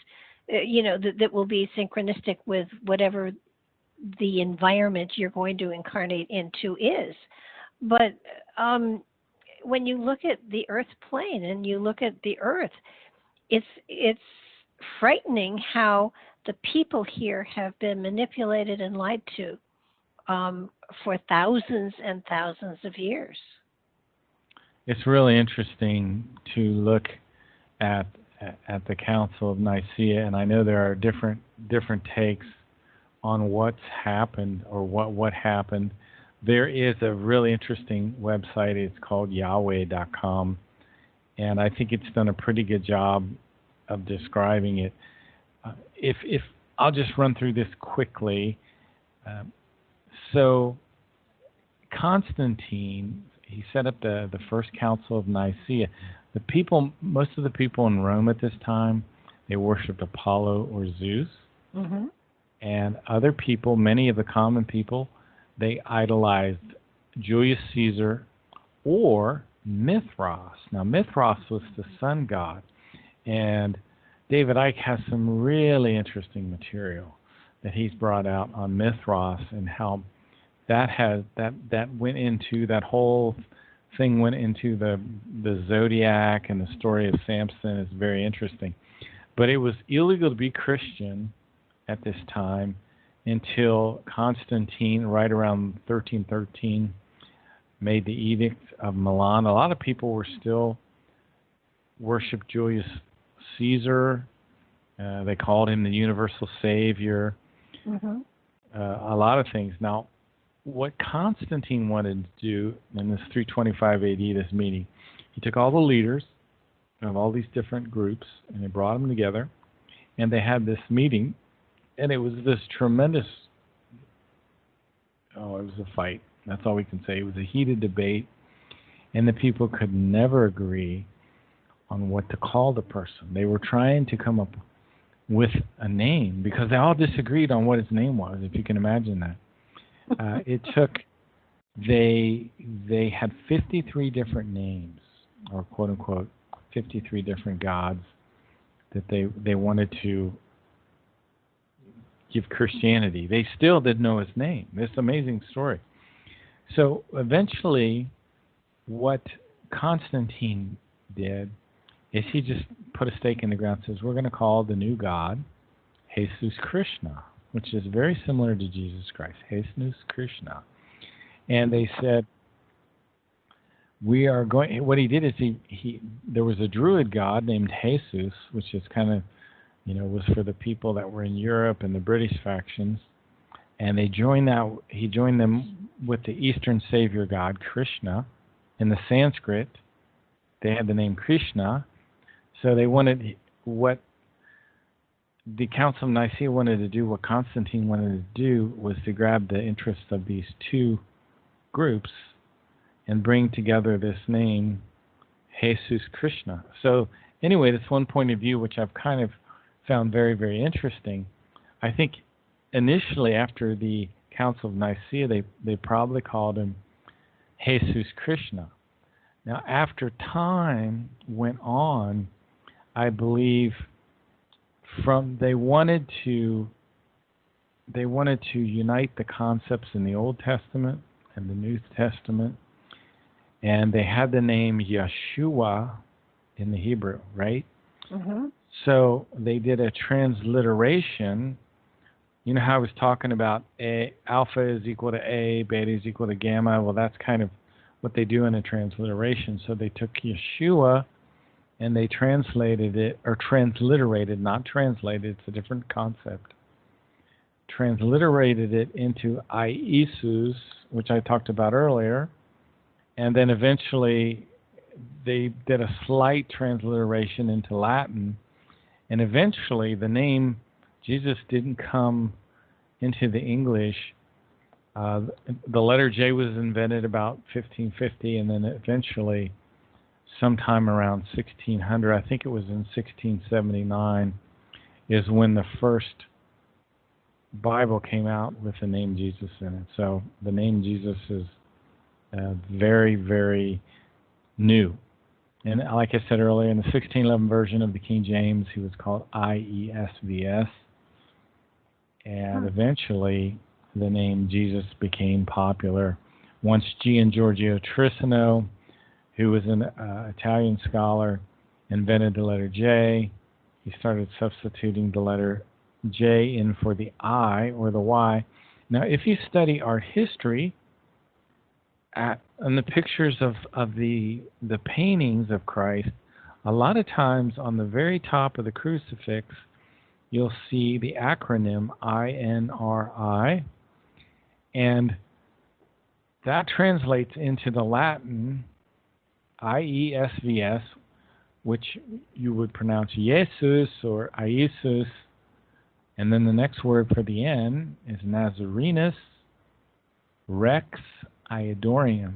Speaker 2: that will be synchronistic with whatever the environment you're going to incarnate into is. But when you look at the earth plane and you look at the earth, it's frightening how the people here have been manipulated and lied to for thousands and thousands of years.
Speaker 3: It's really interesting to look at the Council of Nicaea, and I know there are different takes on what's happened or what happened. There is a really interesting website. It's called Yahweh.com, and I think it's done a pretty good job of describing it. If I'll just run through this quickly. So Constantine, he set up the first Council of Nicaea. Most of the people in Rome at this time, they worshipped Apollo or Zeus.
Speaker 2: Mm-hmm.
Speaker 3: And other people, many of the common people, they idolized Julius Caesar or Mithras. Now, Mithras was the sun god. And David Icke has some really interesting material that he's brought out on Mithras and how that whole thing went into the zodiac, and the story of Samson is very interesting. But it was illegal to be Christian at this time until Constantine, right around 1313, made the Edict of Milan. A lot of people were still worshiped Julius Caesar. They called him the universal savior.
Speaker 2: Mm-hmm.
Speaker 3: A lot of things. Now, what Constantine wanted to do in this 325 AD, this meeting, he took all the leaders of all these different groups and he brought them together, and they had this meeting, and it was this tremendous, it was a fight. That's all we can say. It was a heated debate, and the people could never agree on what to call the person. They were trying to come up with a name because they all disagreed on what his name was, if you can imagine that. They had 53 different names, or quote unquote 53 different gods that they wanted to give Christianity. They still didn't know his name. This amazing story. So eventually, what Constantine did is he just put a stake in the ground and says, we're going to call the new God Jesus Krishna, which is very similar to Jesus Christ, Jesus Krishna. And they said, we are going, what he did is there was a druid god named Jesus, which is kind of, was for the people that were in Europe and the British factions. And he joined them with the Eastern savior god, Krishna. In the Sanskrit, they had the name Krishna. So they wanted, what the Council of Nicaea wanted to do, what Constantine wanted to do, was to grab the interests of these two groups and bring together this name, Jesus Krishna. So anyway, that's one point of view which I've kind of found very, very interesting. I think initially after the Council of Nicaea, they probably called him Jesus Krishna. Now, after time went on, I believe they wanted to unite the concepts in the Old Testament and the New Testament, and they had the name Yeshua in the Hebrew, right?
Speaker 2: Mm-hmm.
Speaker 3: So they did a transliteration. You know how I was talking about alpha is equal to A, beta is equal to gamma? Well, that's kind of what they do in a transliteration. So they took Yeshua and they translated it, or transliterated, not translated, it's a different concept. Transliterated it into Iesus, which I talked about earlier, and then eventually they did a slight transliteration into Latin, and eventually the name Jesus didn't come into the English. The letter J was invented about 1550, and then eventually sometime around 1600, I think it was in 1679, is when the first Bible came out with the name Jesus in it. So the name Jesus is very, very new. And like I said earlier, in the 1611 version of the King James, he was called IESVS. And eventually the name Jesus became popular once Gian Giorgio Trissino, who was an Italian scholar, invented the letter J. He started substituting the letter J in for the I or the Y. Now, if you study art history, on the pictures of the paintings of Christ, a lot of times on the very top of the crucifix, you'll see the acronym INRI, and that translates into the Latin IESVS, which you would pronounce Jesus or Iesus, and then the next word for the N is Nazarenus Rex Iadorium.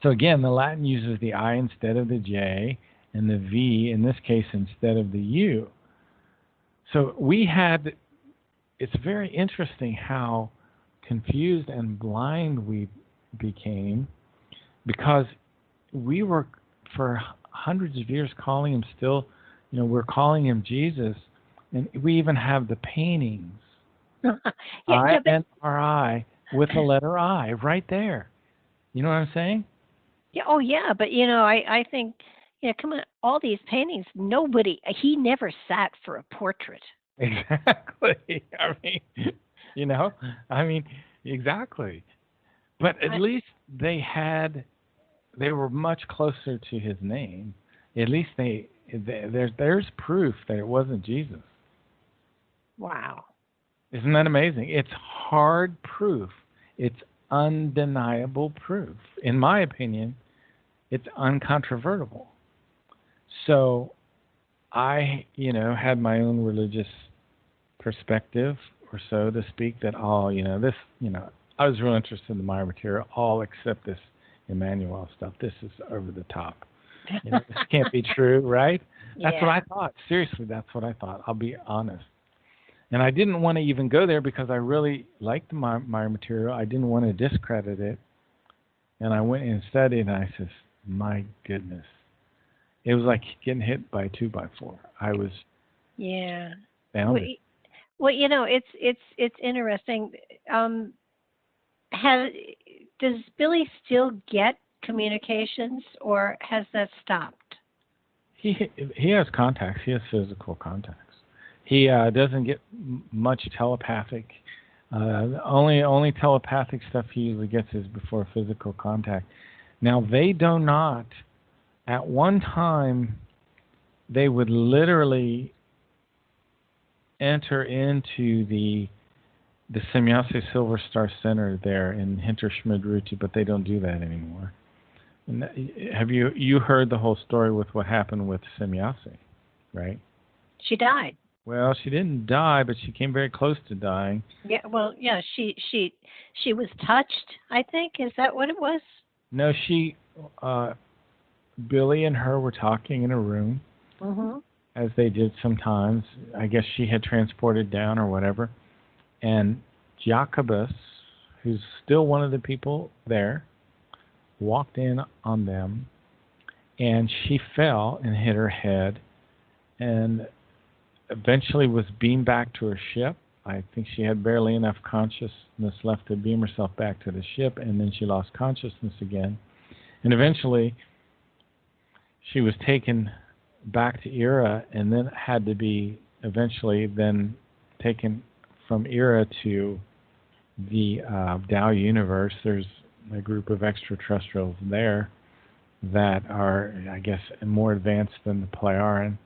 Speaker 3: So again, the Latin uses the I instead of the J, and the V, in this case, instead of the U. So it's very interesting how confused and blind we became, because we were, for hundreds of years, calling him still, we're calling him Jesus, and we even have the paintings, INRI, with the letter I right there. You know what I'm saying?
Speaker 2: Yeah. Oh, yeah. But, I think, come on, all these paintings, he never sat for a portrait.
Speaker 3: Exactly. Exactly. But at least they were much closer to his name. At least there's proof that it wasn't Jesus.
Speaker 2: Wow.
Speaker 3: Isn't that amazing? It's hard proof. It's undeniable proof. In my opinion, it's uncontrovertible. So I, had my own religious perspective, or so to speak, that I was real interested in the Maya material, all except this Jmmanuel stuff. This is over the top. This can't be true, right? That's what I thought. Seriously, that's what I thought. I'll be honest. And I didn't want to even go there because I really liked the Maya material. I didn't want to discredit it. And I went and studied, and I said, my goodness. It was like getting hit by a 2x4. I was astounded.
Speaker 2: Well, it's interesting. Um, does Billy still get communications, or has that stopped?
Speaker 3: He has contacts. He has physical contacts. He doesn't get much telepathic. Only telepathic stuff he usually gets is before physical contact. Now they do not. At one time, they would literally enter into the Semyase Silver Star Center there in Hinterschmidruti, but they don't do that anymore. And have you heard the whole story with what happened with Semyase, right?
Speaker 2: She died.
Speaker 3: Well, she didn't die, but she came very close to dying.
Speaker 2: Yeah. Well, yeah. She was touched, I think. Is that what it was?
Speaker 3: No, Billy and her were talking in a room, as they did sometimes. I guess she had transported down or whatever. And Jacobus, who's still one of the people there, walked in on them, and she fell and hit her head, and eventually was beamed back to her ship. I think she had barely enough consciousness left to beam herself back to the ship, and then she lost consciousness again. And eventually, she was taken back to Era, and then had to be eventually then taken from Era to the Tao universe. There's a group of extraterrestrials there that are, I guess, more advanced than the Plejaren,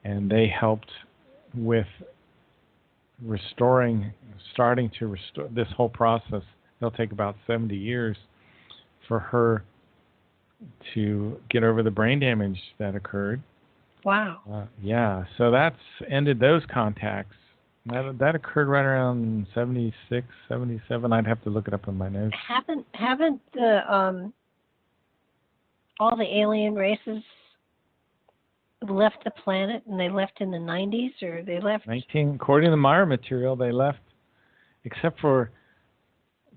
Speaker 3: and they helped with starting to restore this whole process. It'll take about 70 years for her to get over the brain damage that occurred.
Speaker 2: Wow.
Speaker 3: Yeah, so that's ended those contacts. That occurred right around 76, 77. I'd have to look it up in my notes.
Speaker 2: Haven't the all the alien races left the planet, and they left in the 90s, or they left?
Speaker 3: According to the Maya material, they left, except for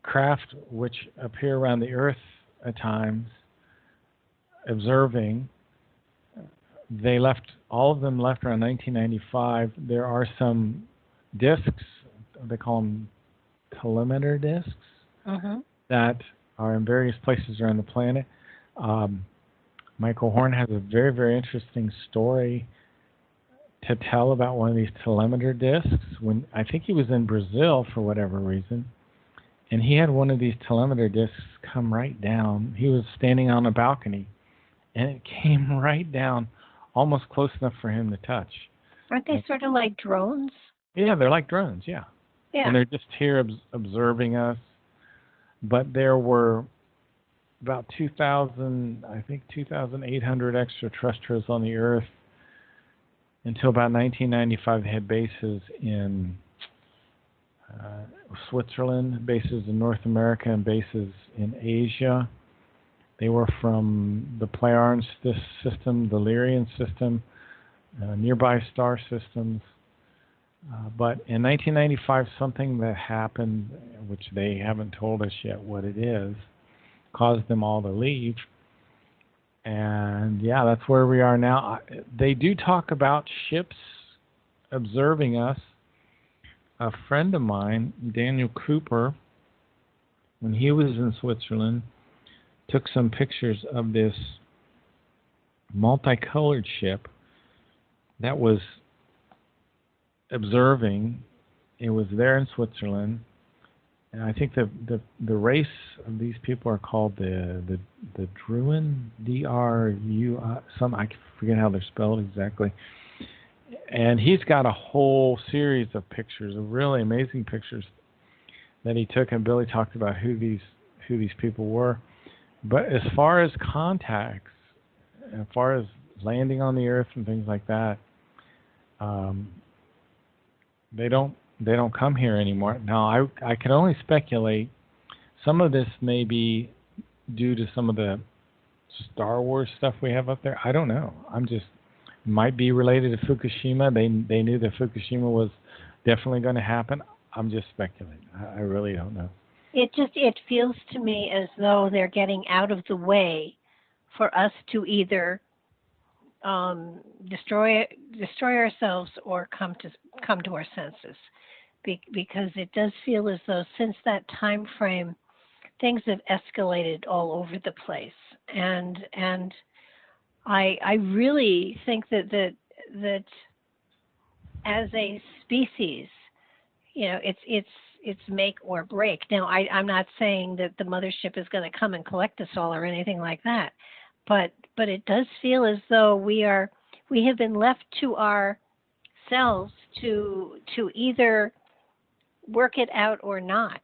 Speaker 3: craft which appear around the Earth at times, observing. They left. All of them left around 1995. There are some discs, they call them telemeter discs, that are in various places around the planet. Michael Horn has a very, very interesting story to tell about one of these telemeter discs. When I think he was in Brazil for whatever reason, and he had one of these telemeter discs come right down. He was standing on a balcony, and it came right down, almost close enough for him to touch.
Speaker 2: Aren't they sort of like drones?
Speaker 3: Yeah, they're like drones, yeah. And they're just here observing us. But there were about 2,800 extraterrestrials on the Earth until about 1995. They had bases in Switzerland, bases in North America, and bases in Asia. They were from the Plejaren system, the Lyrian system, nearby star systems. But in 1995, something that happened, which they haven't told us yet what it is, caused them all to leave. And yeah, that's where we are now. They do talk about ships observing us. A friend of mine, Daniel Cooper, when he was in Switzerland, took some pictures of this multicolored ship that was observing. It was there in Switzerland, and I think the race of these people are called the Druin, D-R-U, some, I forget how they're spelled exactly. And he's got a whole series of pictures, of really amazing pictures that he took, and Billy talked about who these people were. But as far as contacts, as far as landing on the Earth and things like that, they don't come here anymore. Now, I can only speculate. Some of this may be due to some of the Star Wars stuff we have up there. I don't know. Might be related to Fukushima. They knew that Fukushima was definitely going to happen. I'm just speculating. I really don't know.
Speaker 2: It feels to me as though they're getting out of the way for us to either destroy ourselves or come to our senses. because it does feel as though since that time frame, things have escalated all over the place, and I really think that as a species, it's make or break. Now, I'm not saying that the mothership is going to come and collect us all or anything like that, but it does feel as though we have been left to ourselves to either work it out or not.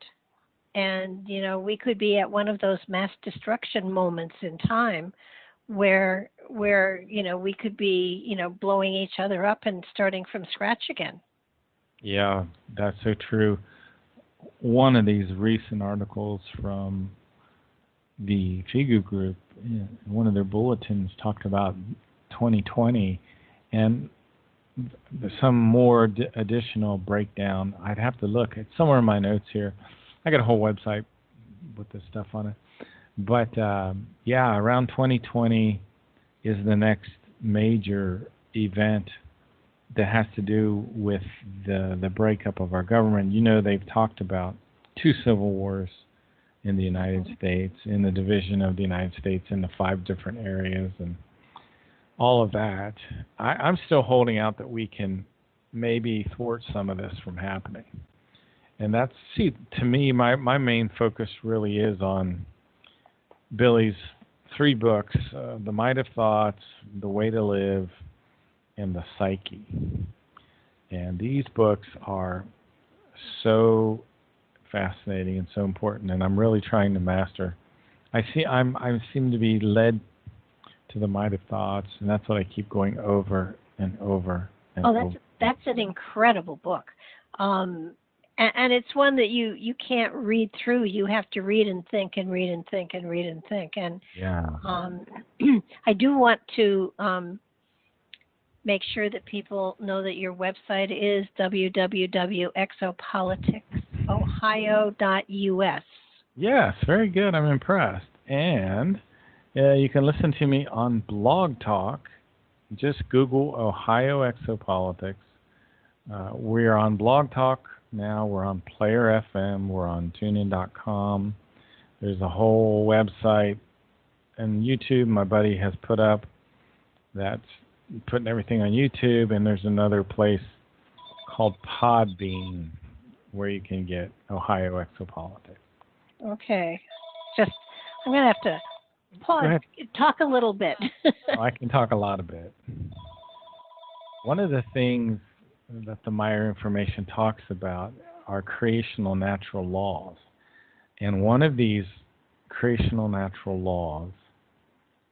Speaker 2: And we could be at one of those mass destruction moments in time where we could be blowing each other up and starting from scratch again.
Speaker 3: Yeah, that's so true. One of these recent articles from the FIGU group, one of their bulletins talked about 2020 and some more additional breakdown. I'd have to look. It's somewhere in my notes here. I got a whole website with this stuff on it. But around 2020 is the next major event that has to do with the breakup of our government. They've talked about 2 civil wars in the United States, in the division of the United States into 5 different areas, and all of that. I'm still holding out that we can maybe thwart some of this from happening. And to me, my main focus really is on Billy's 3 books, The Might of Thoughts, The Way to Live, and The Psyche. And these books are so fascinating and so important, and I'm really trying to master. I seem to be led to The Might of Thoughts, and that's what I keep going over and over and over.
Speaker 2: That's an incredible book. And it's one that you can't read through. You have to read and think and read and think and read and think. And
Speaker 3: yeah.
Speaker 2: I do want to make sure that people know that your website is www.exopoliticsohio.us.
Speaker 3: Yes, very good. I'm impressed. And you can listen to me on Blog Talk. Just Google Ohio Exopolitics. We're on Blog Talk now. We're on Player FM. We're on TuneIn.com. There's a whole website. And YouTube, my buddy has put up. That's putting everything on YouTube. And there's another place called Podbean where you can get Ohio Exopolitics.
Speaker 2: Okay. I'm going to have to pause, talk a little bit.
Speaker 3: I can talk a lot a bit. One of the things that the Meyer information talks about are creational natural laws. And one of these creational natural laws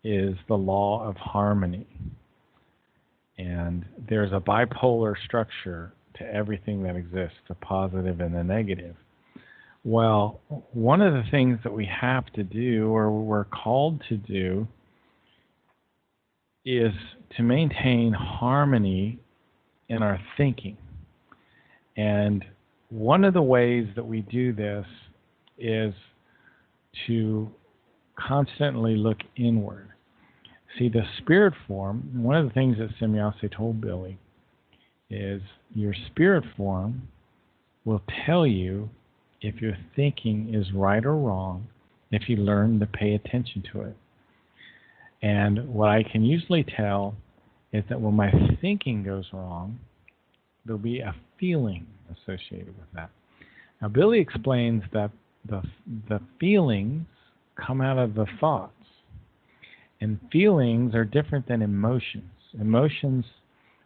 Speaker 3: is the law of harmony. And there's a bipolar structure to everything that exists, the positive and the negative. Well, one of the things that we have to do, or we're called to do, is to maintain harmony in our thinking. And one of the ways that we do this is to constantly look inward. See, the spirit form, one of the things that Semyase told Billy is your spirit form will tell you if your thinking is right or wrong, if you learn to pay attention to it. And what I can usually tell is that when my thinking goes wrong, there'll be a feeling associated with that. Now, Billy explains that the feelings come out of the thoughts. And feelings are different than emotions. Emotions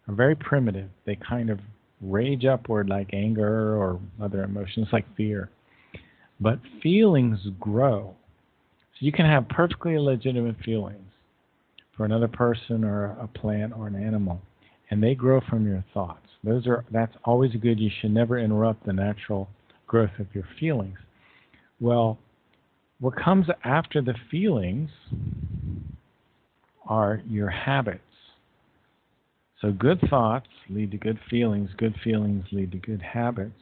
Speaker 3: are very primitive. They kind of rage upward like anger or other emotions like fear. But feelings grow. So you can have perfectly legitimate feelings for another person or a plant or an animal, and they grow from your thoughts. That's always good. You should never interrupt the natural growth of your feelings. Well, what comes after the feelings are your habits. So good thoughts lead to good feelings lead to good habits,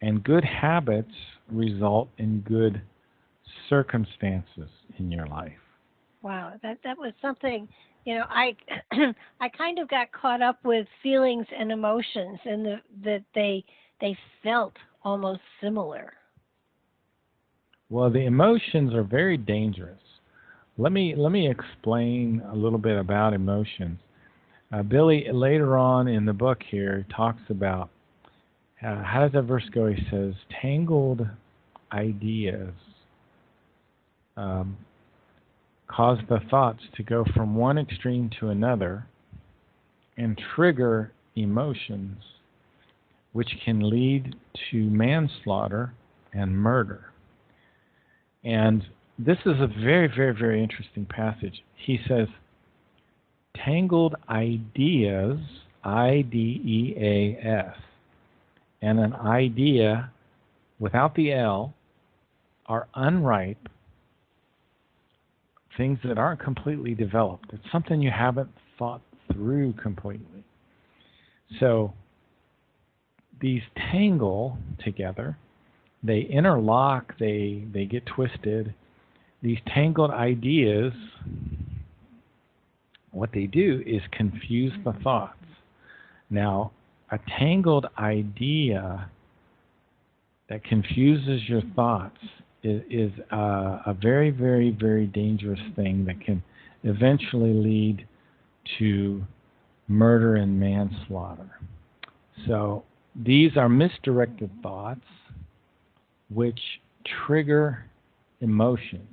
Speaker 3: and good habits result in good circumstances in your life.
Speaker 2: Wow, that was something, I kind of got caught up with feelings and emotions, and that they they felt almost similar.
Speaker 3: Well, the emotions are very dangerous. Let me explain a little bit about emotions. Billy, later on in the book here, talks about how does that verse go? He says, tangled ideas cause the thoughts to go from one extreme to another and trigger emotions, which can lead to manslaughter and murder. And this is a very, very, very interesting passage. He says, tangled ideas, I-D-E-A-S, and an idea without the L are unripe, things that aren't completely developed. It's something you haven't thought through completely. So these tangle together, they interlock, they get twisted. These tangled ideas, what they do is confuse the thoughts. Now, a tangled idea that confuses your thoughts is a very, very, very dangerous thing that can eventually lead to murder and manslaughter. So these are misdirected thoughts which trigger emotions.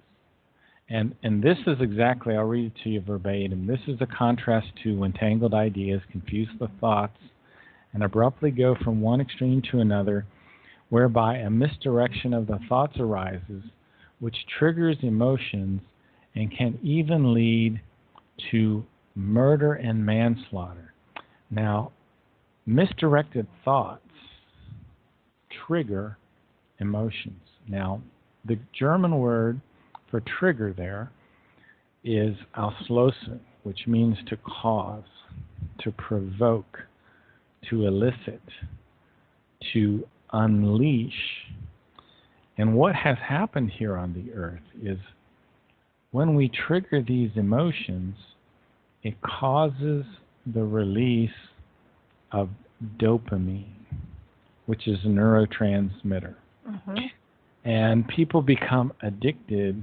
Speaker 3: And this is exactly, I'll read it to you verbatim. This is a contrast to when tangled ideas confuse the thoughts and abruptly go from one extreme to another, whereby a misdirection of the thoughts arises, which triggers emotions and can even lead to murder and manslaughter. Now, misdirected thoughts trigger emotions. Now, the German word for trigger there is auslösen, which means to cause, to provoke, to elicit, to unleash. And what has happened here on the earth is when we trigger these emotions, it causes the release of dopamine, which is a neurotransmitter. Mm-hmm. And people become addicted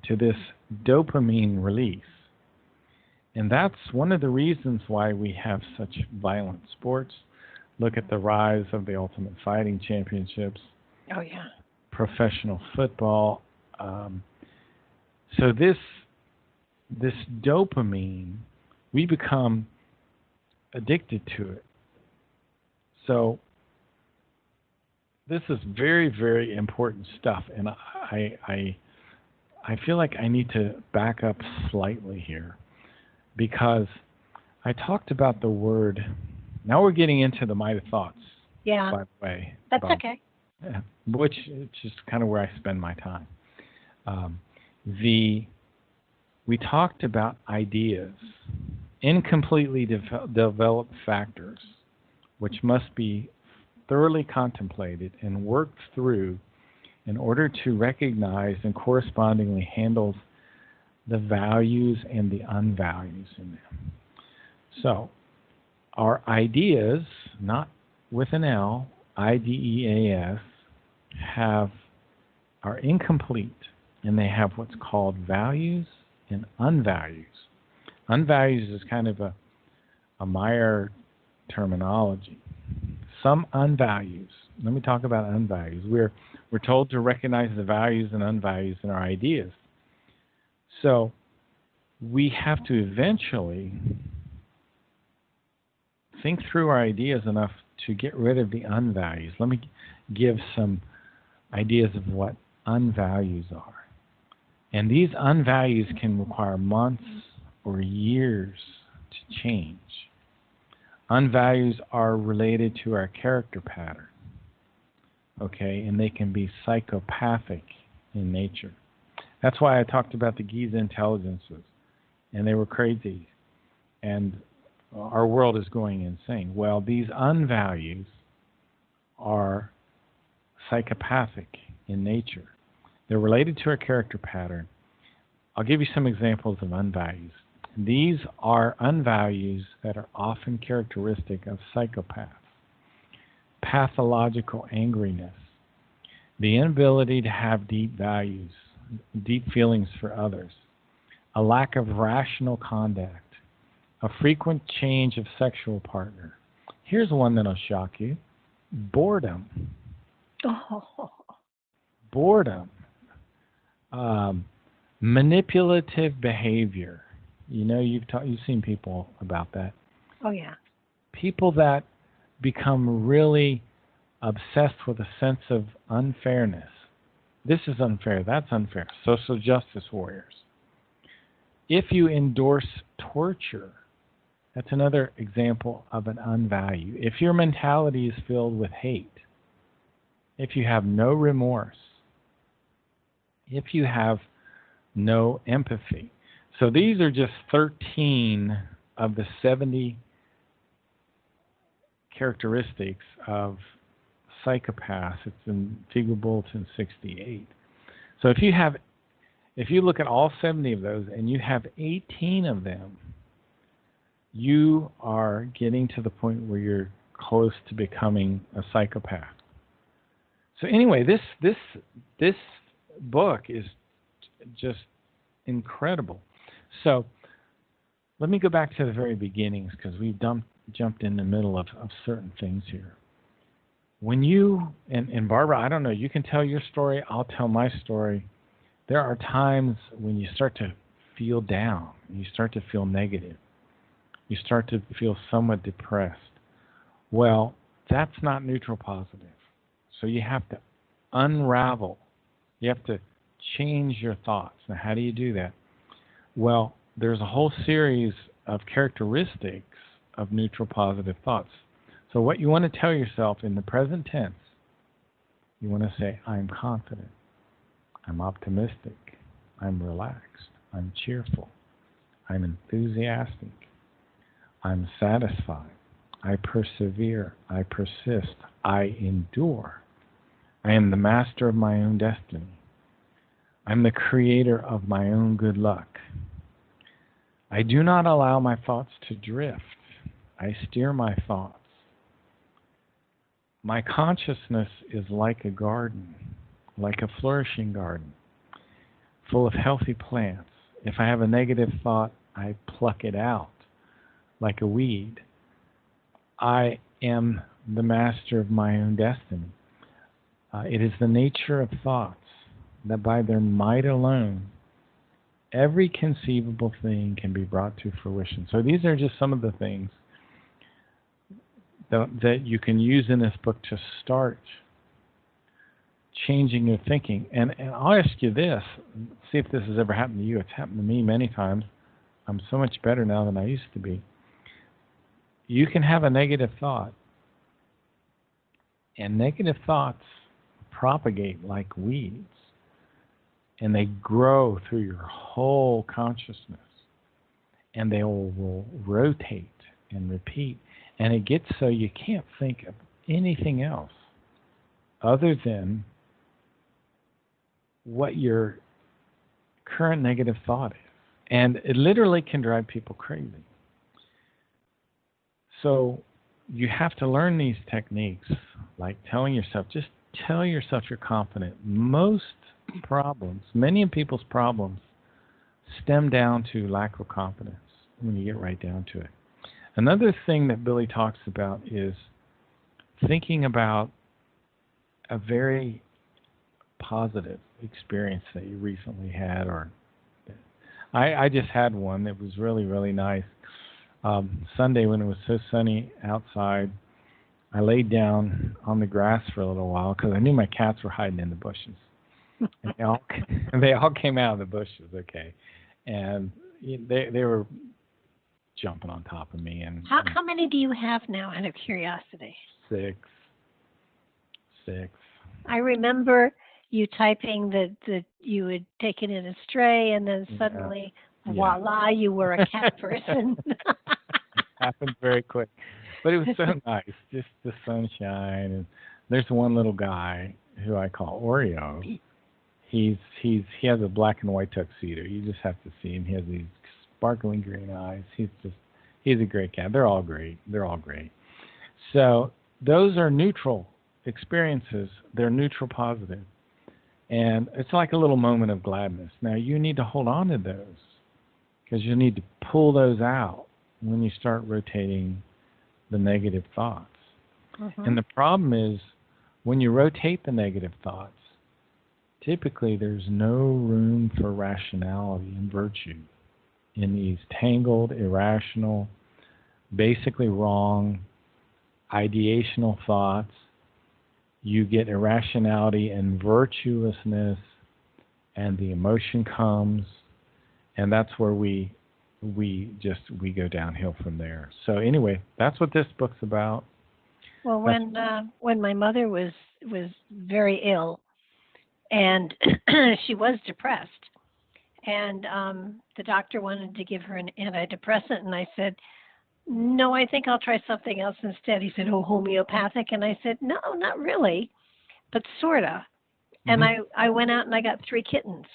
Speaker 3: to this dopamine release. And that's one of the reasons why we have such violent sports. Look at the rise of the Ultimate Fighting Championships.
Speaker 2: Oh, yeah.
Speaker 3: Professional football. So this dopamine, we become addicted to it. So this is very, very important stuff. And I feel like I need to back up slightly here because I talked about the word. Now we're getting into the might of thoughts.
Speaker 2: Yeah.
Speaker 3: By the way.
Speaker 2: That's okay.
Speaker 3: Which is just kind of where I spend my time. We talked about ideas, incompletely developed factors, which must be thoroughly contemplated and worked through in order to recognize and correspondingly handle the values and the unvalues in them. So, our ideas, not with an L, I-D-E-A-S, are incomplete, and they have what's called values and unvalues. Unvalues is kind of a Meyer terminology. Some unvalues. Let me talk about unvalues. We're told to recognize the values and unvalues in our ideas. So we have to eventually think through our ideas enough to get rid of the unvalues. Let me give some ideas of what unvalues are. And these unvalues can require months or years to change. Unvalues are related to our character pattern, okay, and they can be psychopathic in nature. That's why I talked about the Giza Intelligences, and they were crazy, and our world is going insane. Well, these unvalues are psychopathic in nature. They're related to our character pattern. I'll give you some examples of unvalues. These are unvalues that are often characteristic of psychopaths. pathological angriness, the inability to have deep values, deep feelings for others, a lack of rational conduct, a frequent change of sexual partner. Here's one that'll shock you. Boredom.
Speaker 2: Oh.
Speaker 3: Boredom. Manipulative behavior. You know, you've seen people about that.
Speaker 2: Oh, yeah.
Speaker 3: People that become really obsessed with a sense of unfairness. This is unfair, that's unfair. Social justice warriors. If you endorse torture, that's another example of an unvalue. If your mentality is filled with hate, if you have no remorse, if you have no empathy. So these are just 13 of the 70 characteristics of psychopaths. It's in Figure Bulletin 68. So if you look at all 70 of those and you have 18 of them, you are getting to the point where you're close to becoming a psychopath. So anyway, this book is just incredible. So let me go back to the very beginnings, because we've jumped in the middle of certain things here. When you, and Barbara, I don't know, you can tell your story, I'll tell my story. There are times when you start to feel down, you start to feel negative, you start to feel somewhat depressed. Well, that's not neutral positive. So you have to unravel. You have to change your thoughts. Now, how do you do that? Well, there's a whole series of characteristics of neutral positive thoughts. So what you want to tell yourself in the present tense, you want to say, I'm confident, I'm optimistic, I'm relaxed, I'm cheerful, I'm enthusiastic, I'm satisfied, I persevere, I persist, I endure, I am the master of my own destiny, I'm the creator of my own good luck, I do not allow my thoughts to drift, I steer my thoughts. My consciousness is like a garden, like a flourishing garden, full of healthy plants. If I have a negative thought, I pluck it out like a weed. I am the master of my own destiny. It is the nature of thoughts that by their might alone, every conceivable thing can be brought to fruition. So these are just some of the things that you can use in this book to start changing your thinking. And I'll ask you this, see if this has ever happened to you. It's happened to me many times. I'm so much better now than I used to be. You can have a negative thought, and negative thoughts propagate like weeds, and they grow through your whole consciousness, and they will rotate and repeat. And it gets so you can't think of anything else other than what your current negative thought is. And it literally can drive people crazy. So you have to learn these techniques, like telling yourself, just tell yourself you're confident. Most problems, many of people's problems, stem down to lack of confidence when you get right down to it. Another thing that Billy talks about is thinking about a very positive experience that you recently had, or I just had one that was really, really nice. Sunday, when it was so sunny outside, I laid down on the grass for a little while because I knew my cats were hiding in the bushes. And they all came out of the bushes, okay. And they were jumping on top of me. And
Speaker 2: How many do you have now, out of curiosity?
Speaker 3: Six.
Speaker 2: I remember you typing that you had taken in a stray, and then suddenly, voila, you were a cat person.
Speaker 3: It happened very quick. But it was so nice, just the sunshine. And there's one little guy who I call Oreo. He has a black and white tuxedo. You just have to see him. He has these sparkling green eyes. He's a great cat. They're all great. So those are neutral experiences. They're neutral positive. And it's like a little moment of gladness. Now, you need to hold on to those because you need to pull those out when you start rotating the negative thoughts. And the problem is when you rotate the negative thoughts, typically there's no room for rationality and virtue in these tangled, irrational, basically wrong, ideational thoughts. You get irrationality and virtuousness, and the emotion comes, and that's where we go downhill from there. So anyway, that's what this book's about.
Speaker 2: Well, when my mother was very ill, and she was depressed, and the doctor wanted to give her an antidepressant, and I said, no, I think I'll try something else instead. He said, oh, homeopathic. And I said, no, not really, but sort of. And I went out and I got 3 kittens.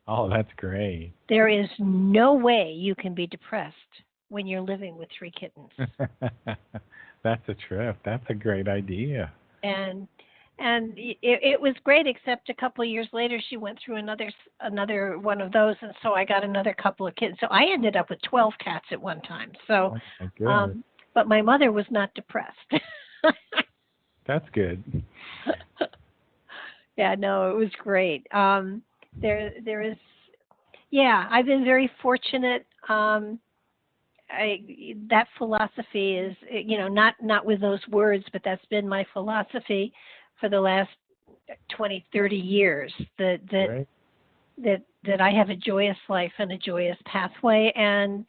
Speaker 3: Oh, that's great.
Speaker 2: There is no way you can be depressed when you're living with 3 kittens.
Speaker 3: That's a trip. That's a great idea.
Speaker 2: And it was great, except a couple of years later, she went through another one of those, and so I got another couple of kittens. So I ended up with 12 cats at one time. So, but my mother was not depressed.
Speaker 3: That's good.
Speaker 2: Yeah, no, it was great. There is, yeah, I've been very fortunate. That philosophy is, not with those words, but that's been my philosophy for the last 20, 30 years, that I have a joyous life and a joyous pathway, and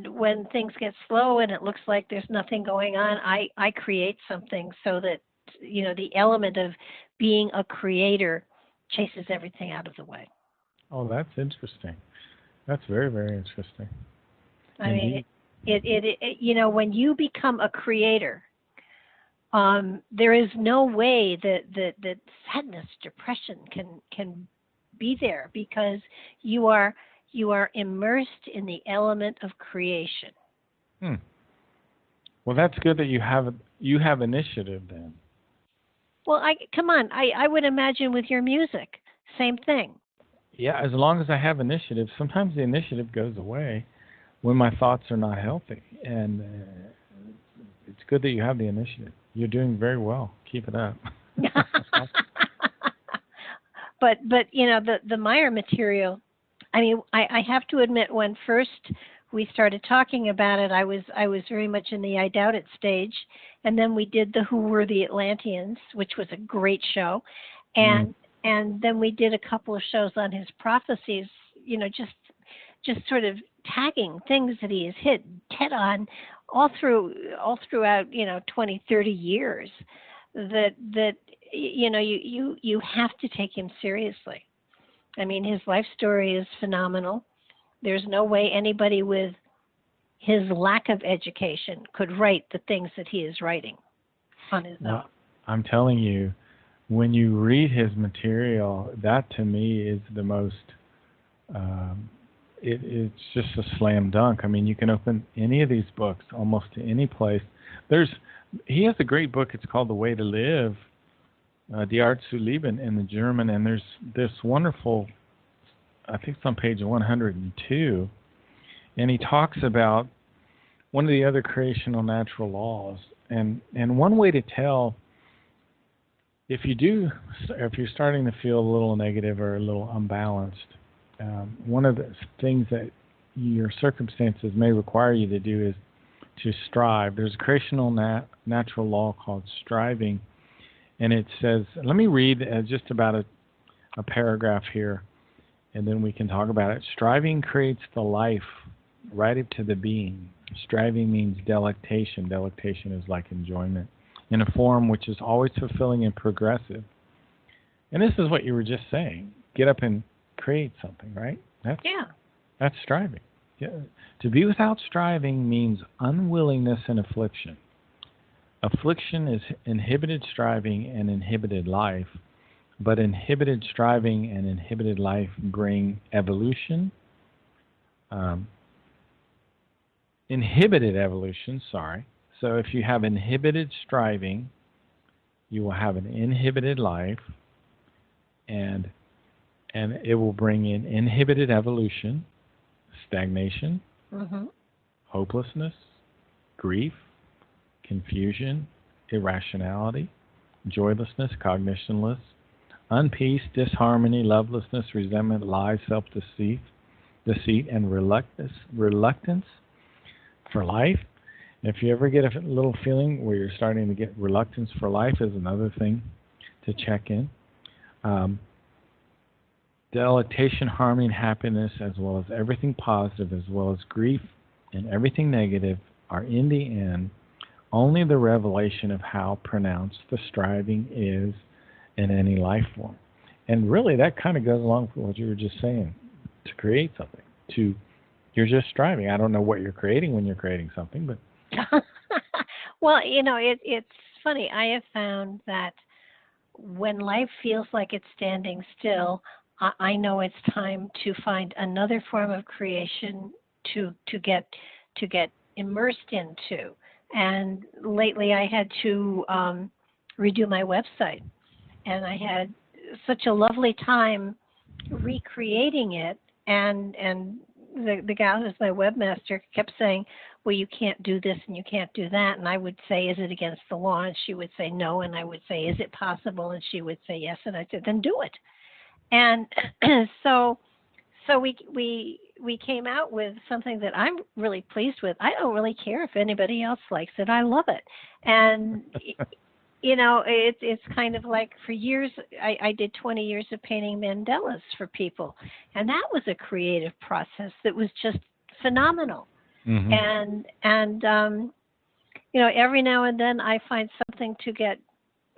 Speaker 2: when things get slow and it looks like there's nothing going on, I create something so that, the element of being a creator chases everything out of the way. Oh,
Speaker 3: that's interesting. That's very, very interesting.
Speaker 2: I mean, it when you become a creator, there is no way that sadness, depression can be there, because you are immersed in the element of creation.
Speaker 3: Well, that's good that you have initiative then.
Speaker 2: Well, come on. I would imagine with your music, same thing.
Speaker 3: Yeah, as long as I have initiative. Sometimes the initiative goes away when my thoughts are not healthy, and it's good that you have the initiative. You're doing very well. Keep it up.
Speaker 2: But the Meyer material, I mean, I have to admit, when first we started talking about it, I was very much in the I doubt it stage, and then we did the Who Were the Atlanteans, which was a great show, and then we did a couple of shows on his prophecies, just sort of tagging things that he has hit head on all throughout 20, 30 years, that you have to take him seriously. I mean, his life story is phenomenal. There's no way anybody with his lack of education could write the things that he is writing on his own.
Speaker 3: I'm telling you, when you read his material, that to me is the most, it's just a slam dunk. I mean, you can open any of these books almost to any place. He has a great book. It's called The Way to Live, Die Art zu Leben in the German, and there's this wonderful, I think it's on page 102, and he talks about one of the other creational natural laws. And one way to tell if you're starting to feel a little negative or a little unbalanced, one of the things that your circumstances may require you to do is to strive. There's a creational natural law called striving, and it says, let me read just about a paragraph here, and then we can talk about it. Striving creates the life right up to the being. Striving means delectation. Delectation is like enjoyment in a form which is always fulfilling and progressive. And this is what you were just saying. Get up and create something, right? That's striving. Yeah. To be without striving means unwillingness and affliction. Affliction is inhibited striving and inhibited life, but inhibited striving and inhibited life bring evolution. Inhibited evolution, So if you have inhibited striving, you will have an inhibited life, and it will bring in inhibited evolution, stagnation, hopelessness, grief, confusion, irrationality, joylessness, cognitionless, unpeace, disharmony, lovelessness, resentment, lies, self-deceit, and reluctance for life. If you ever get a little feeling where you're starting to get reluctance for life, is another thing to check in. Delectation, harmony, and happiness, as well as everything positive, as well as grief and everything negative, are in the end only the revelation of how pronounced the striving is in any life form. And really, that kind of goes along with what you were just saying. To create something, you're just striving. I don't know what you're creating when you're creating something, but
Speaker 2: well, it's funny. I have found that when life feels like it's standing still, I know it's time to find another form of creation to get immersed into. And lately, I had to redo my website, and I had such a lovely time recreating it. And the gal who's my webmaster kept saying, well, you can't do this and you can't do that. And I would say, is it against the law? And she would say no. And I would say, is it possible? And she would say yes. And I said, then do it. And so we came out with something that I'm really pleased with. I don't really care if anybody else likes it. I love it. And it's kind of like, for years, I did 20 years of painting mandalas for people. And that was a creative process that was just phenomenal. And every now and then I find something to get,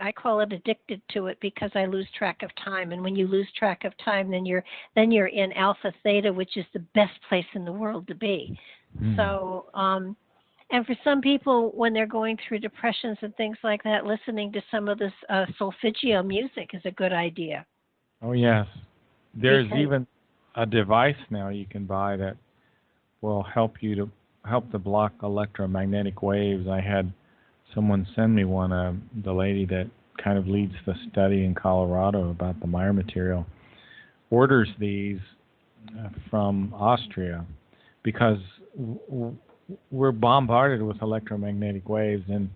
Speaker 2: I call it addicted to it, because I lose track of time. And when you lose track of time, then you're in alpha theta, which is the best place in the world to be. So, and for some people, when they're going through depressions and things like that, listening to some of this solfeggio music is a good idea.
Speaker 3: Oh, yes. There's even a device now you can buy that will help you to block electromagnetic waves. I had someone send me one, the lady that kind of leads the study in Colorado about the Maya material, orders these from Austria, because we're bombarded with electromagnetic waves, and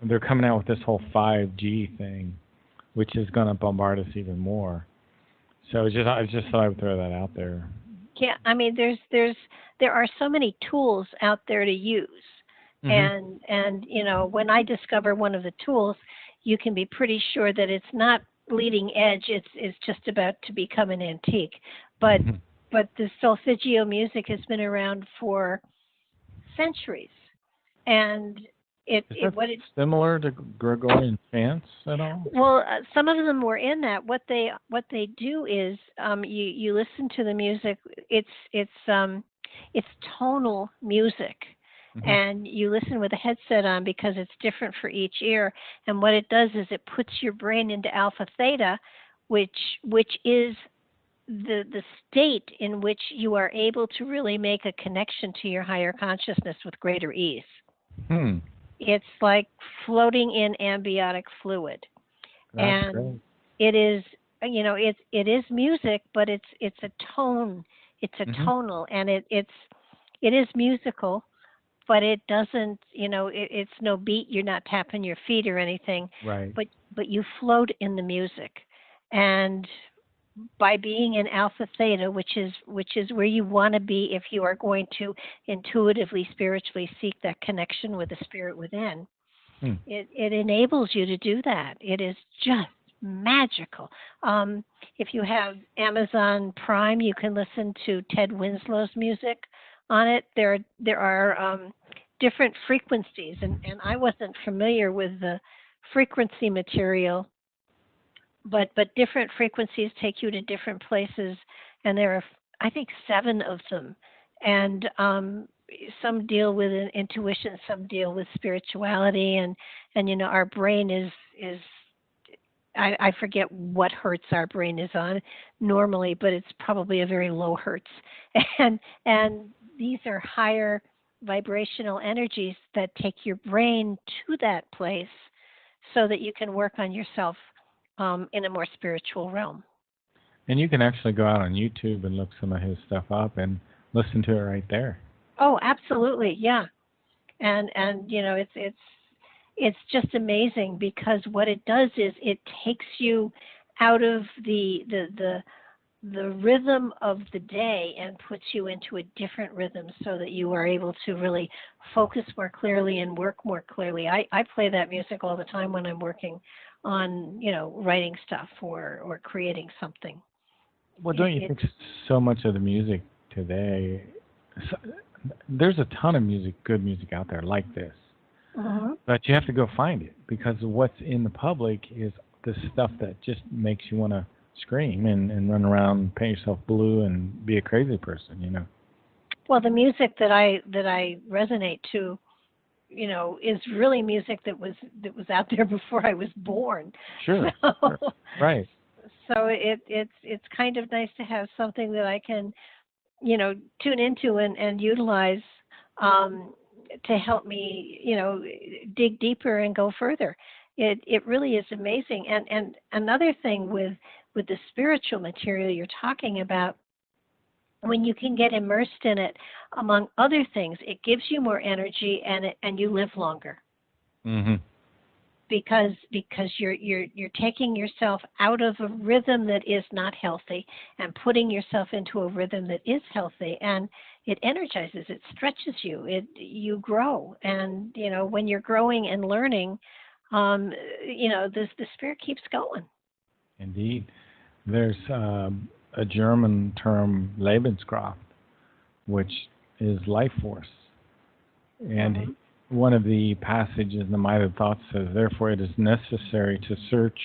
Speaker 3: they're coming out with this whole 5G thing, which is going to bombard us even more. So I just thought I would throw that out there.
Speaker 2: Yeah, I mean, there are so many tools out there to use, and when I discover one of the tools, you can be pretty sure that it's not leading edge. It's just about to become an antique. But the solfeggio music has been around for centuries, and it's
Speaker 3: similar to Gregorian chants at all?
Speaker 2: Well, some of them were in that. What they do is you listen to the music. It's tonal music, and you listen with a headset on because it's different for each ear. And what it does is it puts your brain into alpha theta, which is the state in which you are able to really make a connection to your higher consciousness with greater ease. It's like floating in ambiotic fluid.
Speaker 3: That's
Speaker 2: and
Speaker 3: great.
Speaker 2: It is, it is music, but it's a tone. It's a tonal, and it is musical, but it doesn't, it's no beat. You're not tapping your feet or anything.
Speaker 3: Right.
Speaker 2: But you float in the music, and by being in alpha theta, which is where you want to be if you are going to intuitively, spiritually seek that connection with the spirit within, it enables you to do that. It is just magical. If you have Amazon Prime, you can listen to Ted Winslow's music on it. There are different frequencies, and I wasn't familiar with the frequency material, but different frequencies take you to different places, and there are, I think, 7 of them, and some deal with intuition, some deal with spirituality, and our brain is I forget what hertz our brain is on normally, but it's probably a very low hertz, and these are higher vibrational energies that take your brain to that place so that you can work on yourself in a more spiritual realm.
Speaker 3: And you can actually go out on YouTube and look some of his stuff up and listen to it right there.
Speaker 2: Oh, absolutely, yeah. And it's just amazing, because what it does is it takes you out of the rhythm of the day and puts you into a different rhythm, so that you are able to really focus more clearly and work more clearly. I play that music all the time when I'm working on, writing stuff or creating something.
Speaker 3: Well, don't you think so much of the music today, there's a ton of good music out there like this, but you have to go find it, because what's in the public is the stuff that just makes you want to scream and run around, paint yourself blue, and be a crazy person,
Speaker 2: Well, the music that I resonate to, is really music that was out there before I was born.
Speaker 3: Sure. Sure. Right.
Speaker 2: So it's kind of nice to have something that I can, tune into and utilize to help me, dig deeper and go further. It really is amazing. And another thing with the spiritual material you're talking about, when you can get immersed in it, among other things, it gives you more energy and you live longer.
Speaker 3: Mm-hmm.
Speaker 2: Because you're taking yourself out of a rhythm that is not healthy and putting yourself into a rhythm that is healthy, and it energizes, it stretches you, you grow, and when you're growing and learning, the spirit keeps going.
Speaker 3: Indeed. There's a German term, Lebenskraft, which is life force. And one of the passages in the Might of Thought says, therefore it is necessary to search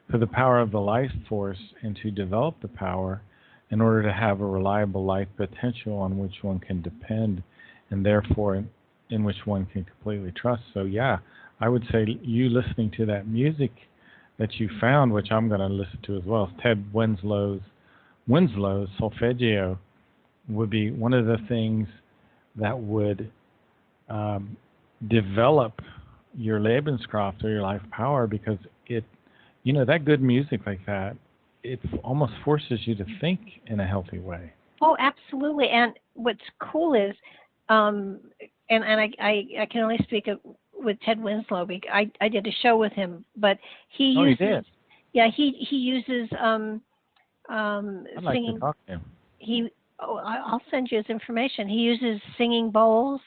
Speaker 3: for the power of the life force and to develop the power in order to have a reliable life potential on which one can depend, and therefore in which one can completely trust. So yeah, I would say you listening to that music that you found, which I'm going to listen to as well, is Ted Winslow's Solfeggio, would be one of the things that would develop your Lebenskraft or your life power, because it, that good music like that, it almost forces you to think in a healthy way.
Speaker 2: Oh, absolutely. And what's cool is, and I can only speak with Ted Winslow, because I did a show with him, but he uses,
Speaker 3: he did?
Speaker 2: Yeah, he uses
Speaker 3: I'd like
Speaker 2: singing.
Speaker 3: to talk to him.
Speaker 2: I'll send you his information. He uses singing bowls.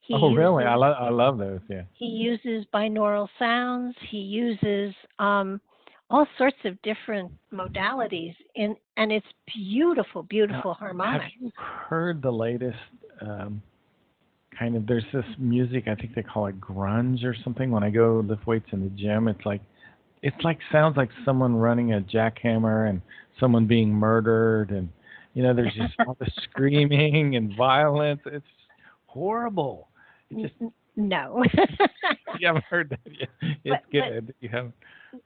Speaker 3: Really? I love those. Yeah.
Speaker 2: He uses binaural sounds. He uses all sorts of different modalities, and it's beautiful, beautiful harmonic.
Speaker 3: Have you heard the latest kind of? There's this music, I think they call it grunge or something. When I go lift weights in the gym, it's like sounds like someone running a jackhammer and someone being murdered, and there's just all the screaming and violence. It's horrible.
Speaker 2: No.
Speaker 3: You haven't heard that yet. It's good. You haven't.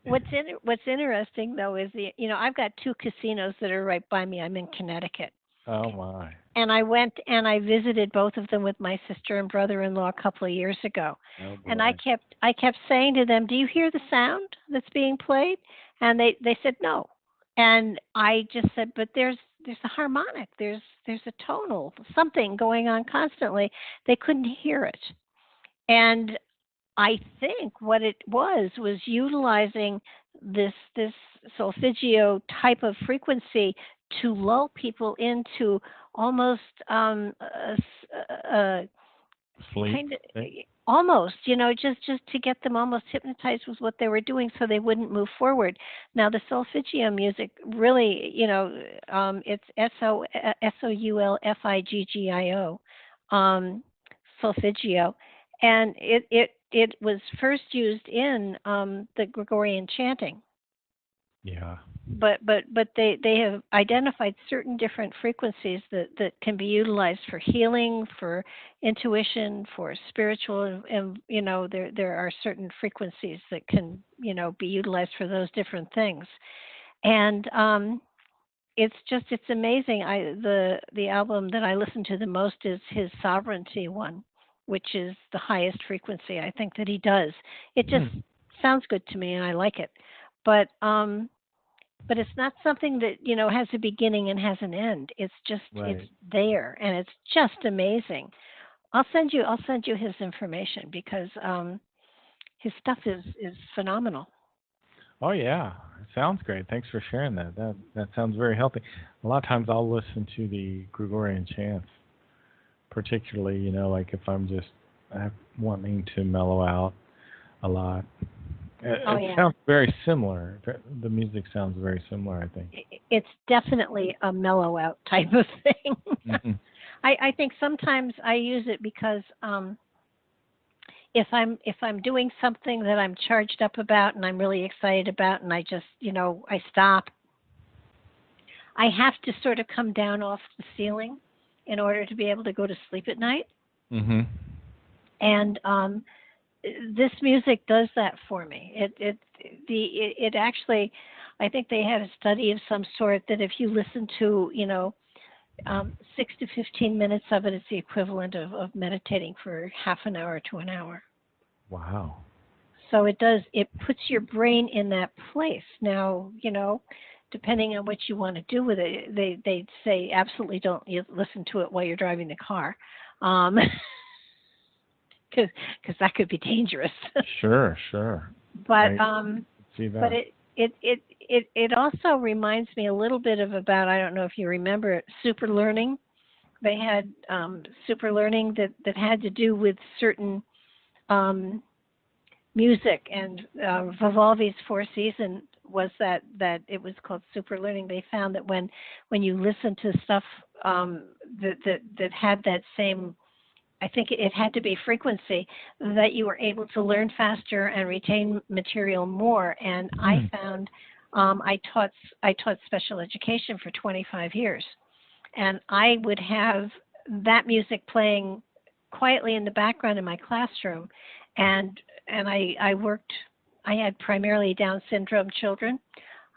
Speaker 2: What's interesting though is I've got 2 casinos that are right by me. I'm in Connecticut.
Speaker 3: Oh my.
Speaker 2: And I went and I visited both of them with my sister and brother-in-law a couple of years ago.
Speaker 3: Oh,
Speaker 2: and I kept saying to them, "Do you hear the sound that's being played?" And they said no. And I just said, "But there's a harmonic, there's a tonal, something going on constantly." They couldn't hear it. And I think what it was utilizing this solfeggio type of frequency to lull people into almost
Speaker 3: sleep.
Speaker 2: Kind of, almost, just to get them almost hypnotized with what they were doing, so they wouldn't move forward. Now the solfeggio music really, it's Soulfiggio, solfeggio, and it was first used in the Gregorian chanting.
Speaker 3: Yeah.
Speaker 2: But they have identified certain different frequencies that can be utilized for healing, for intuition, for spiritual, and there are certain frequencies that can be utilized for those different things. And it's amazing. The album that I listen to the most is his Sovereignty one. which is the highest frequency I think that he does. It just sounds good to me, and I like it. But it's not something that has a beginning and has an end. It's just it's there, and it's just amazing. I'll send you his information because his stuff is phenomenal.
Speaker 3: Oh yeah, it sounds great. Thanks for sharing that. That sounds very healthy. A lot of times I'll listen to the Gregorian chants, particularly like if I'm just wanting to mellow out a lot. It sounds very similar. The music sounds very similar, I think.
Speaker 2: It's definitely a mellow out type of thing. Mm-hmm. I think sometimes I use it because if I'm doing something that I'm charged up about and I'm really excited about, and I just I stop, I have to sort of come down off the ceiling in order to be able to go to sleep at night.
Speaker 3: Mm-hmm.
Speaker 2: And this music does that for me. It actually, I think they had a study of some sort that if you listen to 6 to 15 minutes of it, it's the equivalent of meditating for half an hour to an hour.
Speaker 3: Wow.
Speaker 2: So it puts your brain in that place. Now, depending on what you want to do with it, they say absolutely don't listen to it while you're driving the car. Because that could be dangerous. Sure. But but it also reminds me a little bit about, I don't know if you remember, super learning. They had super learning that had to do with certain music, and Vivaldi's Four Seasons was that it was called super learning. They found that when you listen to stuff that had that same, I think it had to be frequency, that you were able to learn faster and retain material more. And I found I taught special education for 25 years, and I would have that music playing quietly in the background in my classroom, and I had primarily Down syndrome children.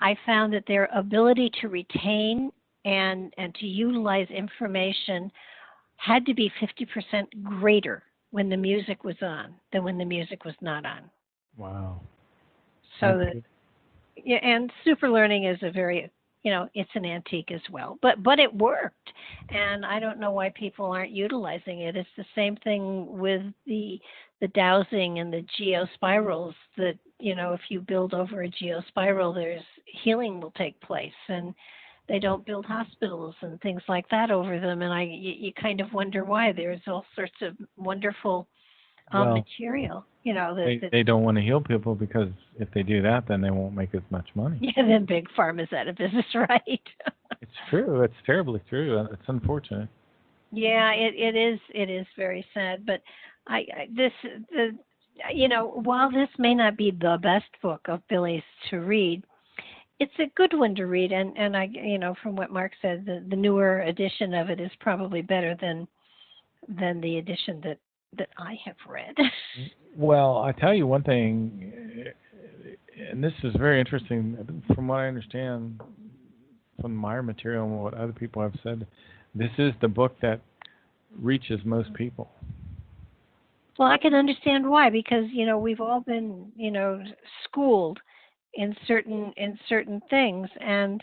Speaker 2: I found that their ability to retain and to utilize information had to be 50% greater when the music was on than when the music was not on.
Speaker 3: Wow.
Speaker 2: So and super learning is a very, it's an antique as well, but it worked, and I don't know why people aren't utilizing it. It's the same thing with the dowsing and the geospirals. That if you build over a geospiral, there's healing will take place, and they don't build hospitals and things like that over them, and you kind of wonder why. There's all sorts of wonderful material.
Speaker 3: They don't want to heal people, because if they do that, then they won't make as much money.
Speaker 2: Yeah, then big pharma's out of business, right?
Speaker 3: It's true. It's terribly true. It's unfortunate.
Speaker 2: Yeah, it is. It is very sad. But while this may not be the best book of Billy's to read, it's a good one to read. And I, from what Mark said, the newer edition of it is probably better than the edition that I have read.
Speaker 3: Well, I tell you one thing, and this is very interesting. From what I understand from the Meyer material and what other people have said, this is the book that reaches most people.
Speaker 2: Well, I can understand why, because we've all been schooled in certain things, and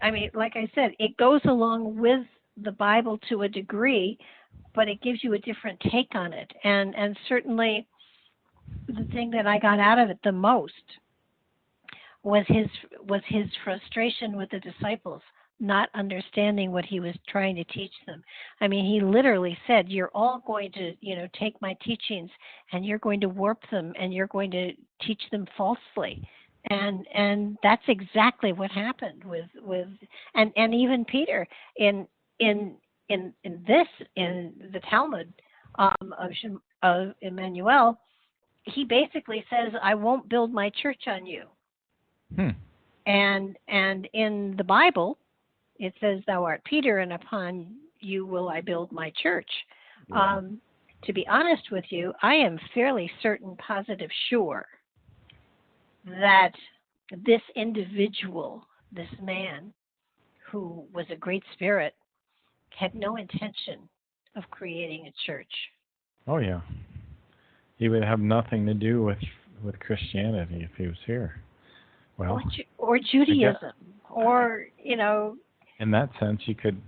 Speaker 2: I mean, like I said, it goes along with the Bible to a degree, but it gives you a different take on it. And certainly the thing that I got out of it the most was his frustration with the disciples, not understanding what he was trying to teach them. I mean, he literally said, you're all going to, take my teachings and you're going to warp them and you're going to teach them falsely. And that's exactly what happened with even Peter in the Talmud of Jmmanuel, he basically says, I won't build my church on you. And in the Bible, it says, thou art Peter, and upon you will I build my church. Yeah. To be honest with you, I am fairly certain, positive, sure that this individual, this man who was a great spirit, had no intention of creating a church.
Speaker 3: Oh yeah. He would have nothing to do with Christianity if he was here. Well,
Speaker 2: or Judaism, or
Speaker 3: in that sense, you could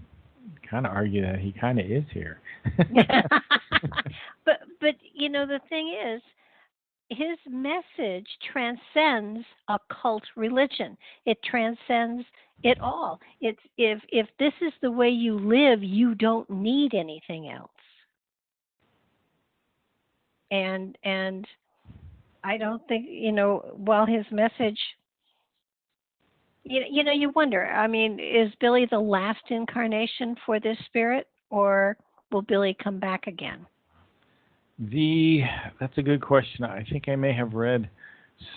Speaker 3: kind of argue that he kind of is here.
Speaker 2: but the thing is, his message transcends occult religion. It transcends it all. It's if this is the way you live, you don't need anything else. And I don't think, while his message, you wonder, I mean, is Billy the last incarnation for this spirit, or will Billy come back again?
Speaker 3: That's a good question. I think I may have read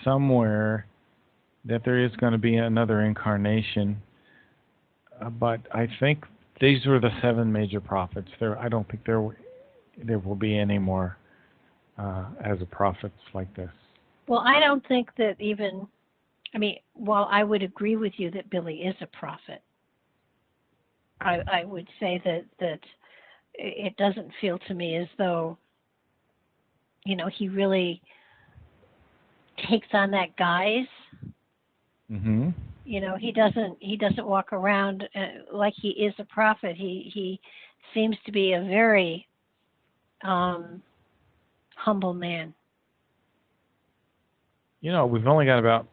Speaker 3: somewhere that there is going to be another incarnation, but I think these were the 7 major prophets. I don't think there will be any more as a prophets like this.
Speaker 2: Well, I don't think that even, while I would agree with you that Billy is a prophet, I would say that it doesn't feel to me as though, he really takes on that guise.
Speaker 3: Mm-hmm.
Speaker 2: He doesn't walk around like he is a prophet. He seems to be a very humble man.
Speaker 3: We've only got about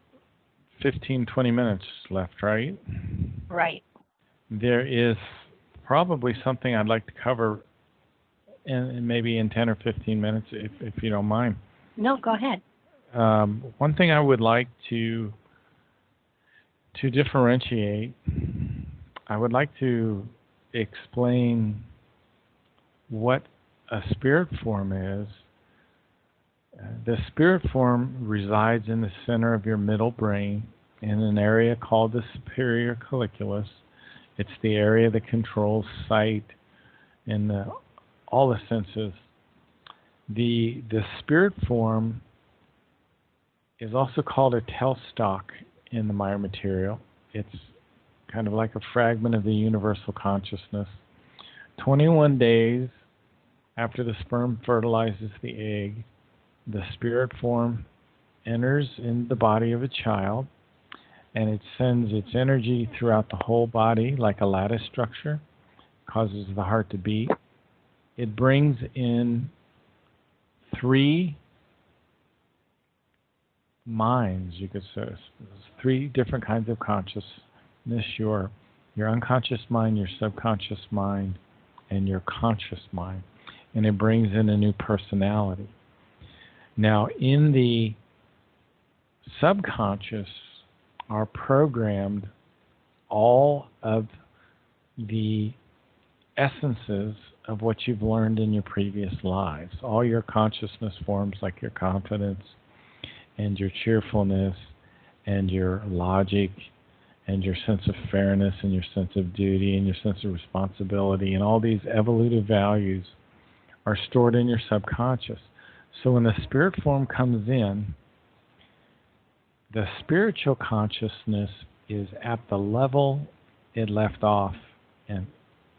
Speaker 3: 15, 20 minutes left, right?
Speaker 2: Right.
Speaker 3: There is probably something I'd like to cover in maybe in 10 or 15 minutes, if you don't mind.
Speaker 2: No, go ahead.
Speaker 3: One thing I would like to differentiate, I would like to explain what a spirit form is. The spirit form resides in the center of your middle brain in an area called the superior colliculus. It's the area that controls sight and all the senses. The spirit form is also called a tailstock in the Maya material. It's kind of like a fragment of the universal consciousness. 21 days after the sperm fertilizes the egg, the spirit form enters in the body of a child, and it sends its energy throughout the whole body like a lattice structure, causes the heart to beat. It brings in 3 minds, you could say, 3 different kinds of consciousness: your unconscious mind, your subconscious mind, and your conscious mind. And it brings in a new personality. Now, in the subconscious are programmed all of the essences of what you've learned in your previous lives. All your consciousness forms, like your confidence and your cheerfulness and your logic and your sense of fairness and your sense of duty and your sense of responsibility, and all these evolutive values are stored in your subconscious. So when the spirit form comes in, the spiritual consciousness is at the level it left off, and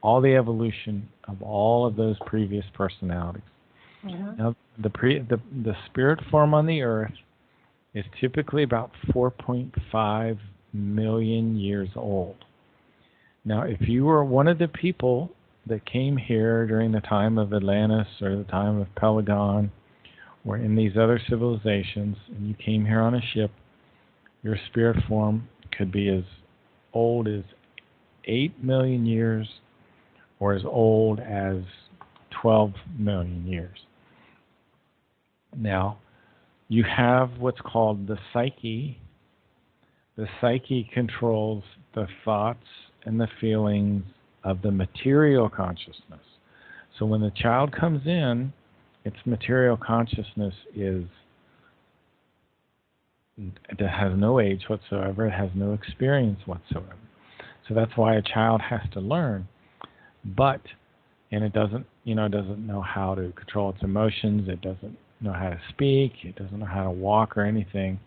Speaker 3: all the evolution of all of those previous personalities. Mm-hmm. Now, the spirit form on the earth is typically about 4.5 million years old. Now, if you were one of the people that came here during the time of Atlantis or the time of Pelagon or in these other civilizations, and you came here on a ship, your spirit form could be as old as 8 million years or as old as 12 million years. Now, you have what's called the psyche. The psyche controls the thoughts and the feelings of the material consciousness. So when the child comes in, its material consciousness it has no age whatsoever. It has no experience whatsoever. So that's why a child has to learn. And it doesn't know how to control its emotions. It doesn't know how to speak. It doesn't know how to walk or anything.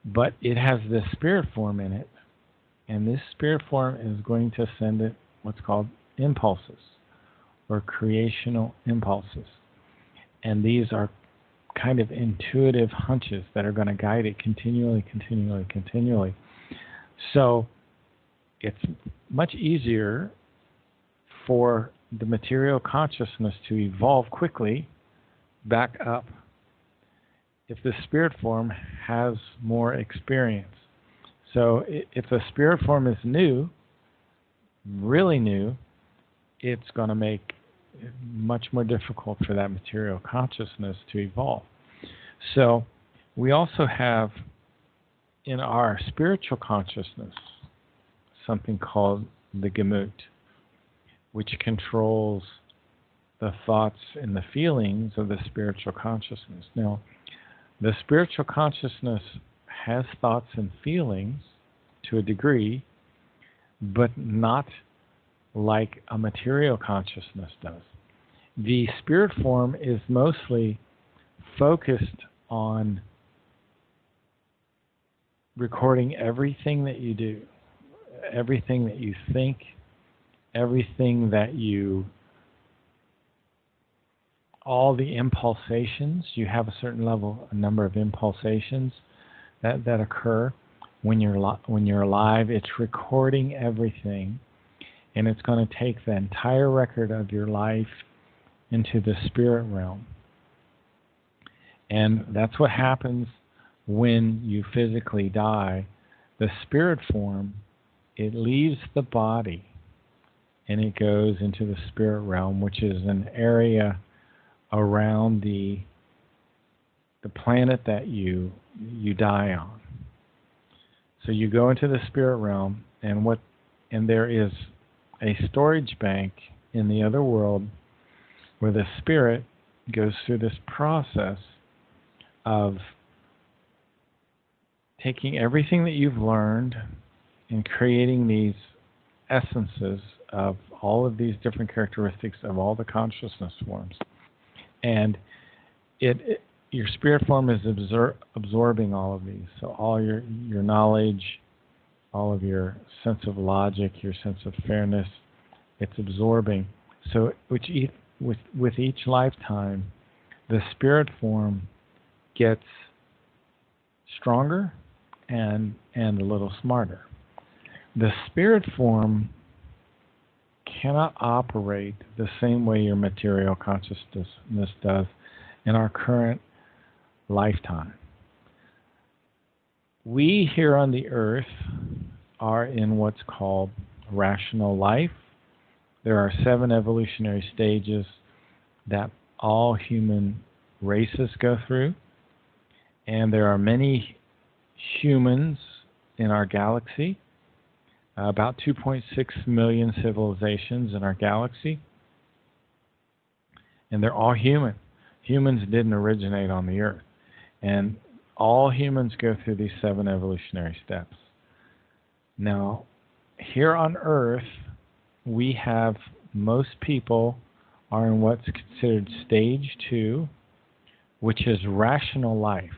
Speaker 3: But it has this spirit form in it. And this spirit form is going to send it what's called impulses or creational impulses. And these are kind of intuitive hunches that are going to guide it continually. So it's much easier for the material consciousness to evolve quickly back up if the spirit form has more experience. So if the spirit form is new, really new, it's going to make it much more difficult for that material consciousness to evolve. So we also have in our spiritual consciousness something called the Gemut, which controls the thoughts and the feelings of the spiritual consciousness. Now, the spiritual consciousness has thoughts and feelings to a degree, but not like a material consciousness does. The spirit form is mostly focused on recording everything that you do, everything that you think, everything that you, all the impulsations. You have a certain level, a number of impulsations that occur when you're alive. It's recording everything, and it's going to take the entire record of your life into the spirit realm. And that's what happens when you physically die. The spirit form, it leaves the body and it goes into the spirit realm, which is an area around the planet that you die on. So you go into the spirit realm, and there is a storage bank in the other world where the spirit goes through this process of taking everything that you've learned and creating these essences of all of these different characteristics of all the consciousness forms. And your spirit form is absorbing all of these. So all your knowledge, all of your sense of logic, your sense of fairness, it's absorbing. So with each lifetime, the spirit form gets stronger and a little smarter. The spirit form cannot operate the same way your material consciousness does in our current lifetime. We here on the earth are in what's called rational life. There are 7 evolutionary stages that all human races go through, and there are many humans in our galaxy, about 2.6 million civilizations in our galaxy, and they're all human. Humans didn't originate on the earth, and all humans go through these 7 evolutionary steps. Now, here on earth, we have, most people are in what's considered stage 2, which is rational life.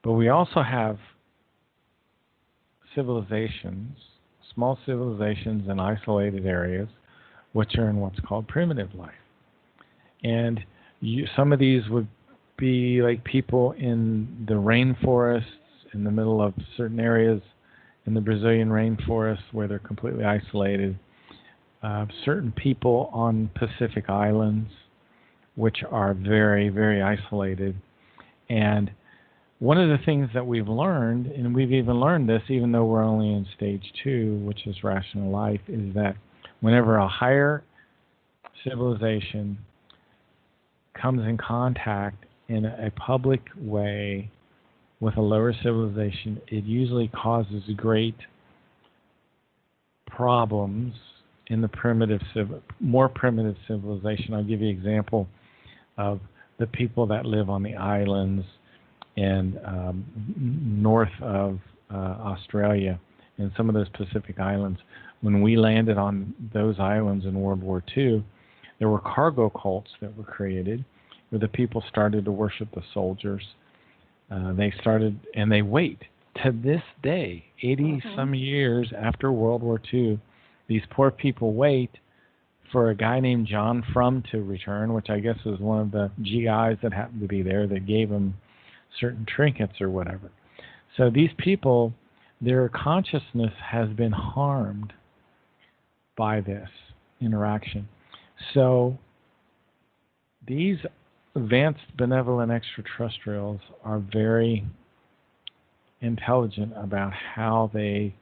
Speaker 3: But we also have civilizations, small civilizations in isolated areas, which are in what's called primitive life. And some of these would be like people in the rainforests, in the middle of certain areas in the Brazilian rainforest where they're completely isolated. Certain people on Pacific islands, which are very, very isolated. And one of the things that we've learned, and we've even learned this even though we're only in stage 2, which is rational life, is that whenever a higher civilization comes in contact in a public way with a lower civilization, it usually causes great problems in the more primitive civilization. I'll give you an example of the people that live on the islands and north of Australia and some of those Pacific islands. When we landed on those islands in World War II, there were cargo cults that were created where the people started to worship the soldiers. They wait to this day, 80 some years after World War II, these poor people wait for a guy named John Frum to return, which I guess was one of the GIs that happened to be there that gave him certain trinkets or whatever. So these people, their consciousness has been harmed by this interaction. So these advanced benevolent extraterrestrials are very intelligent about how they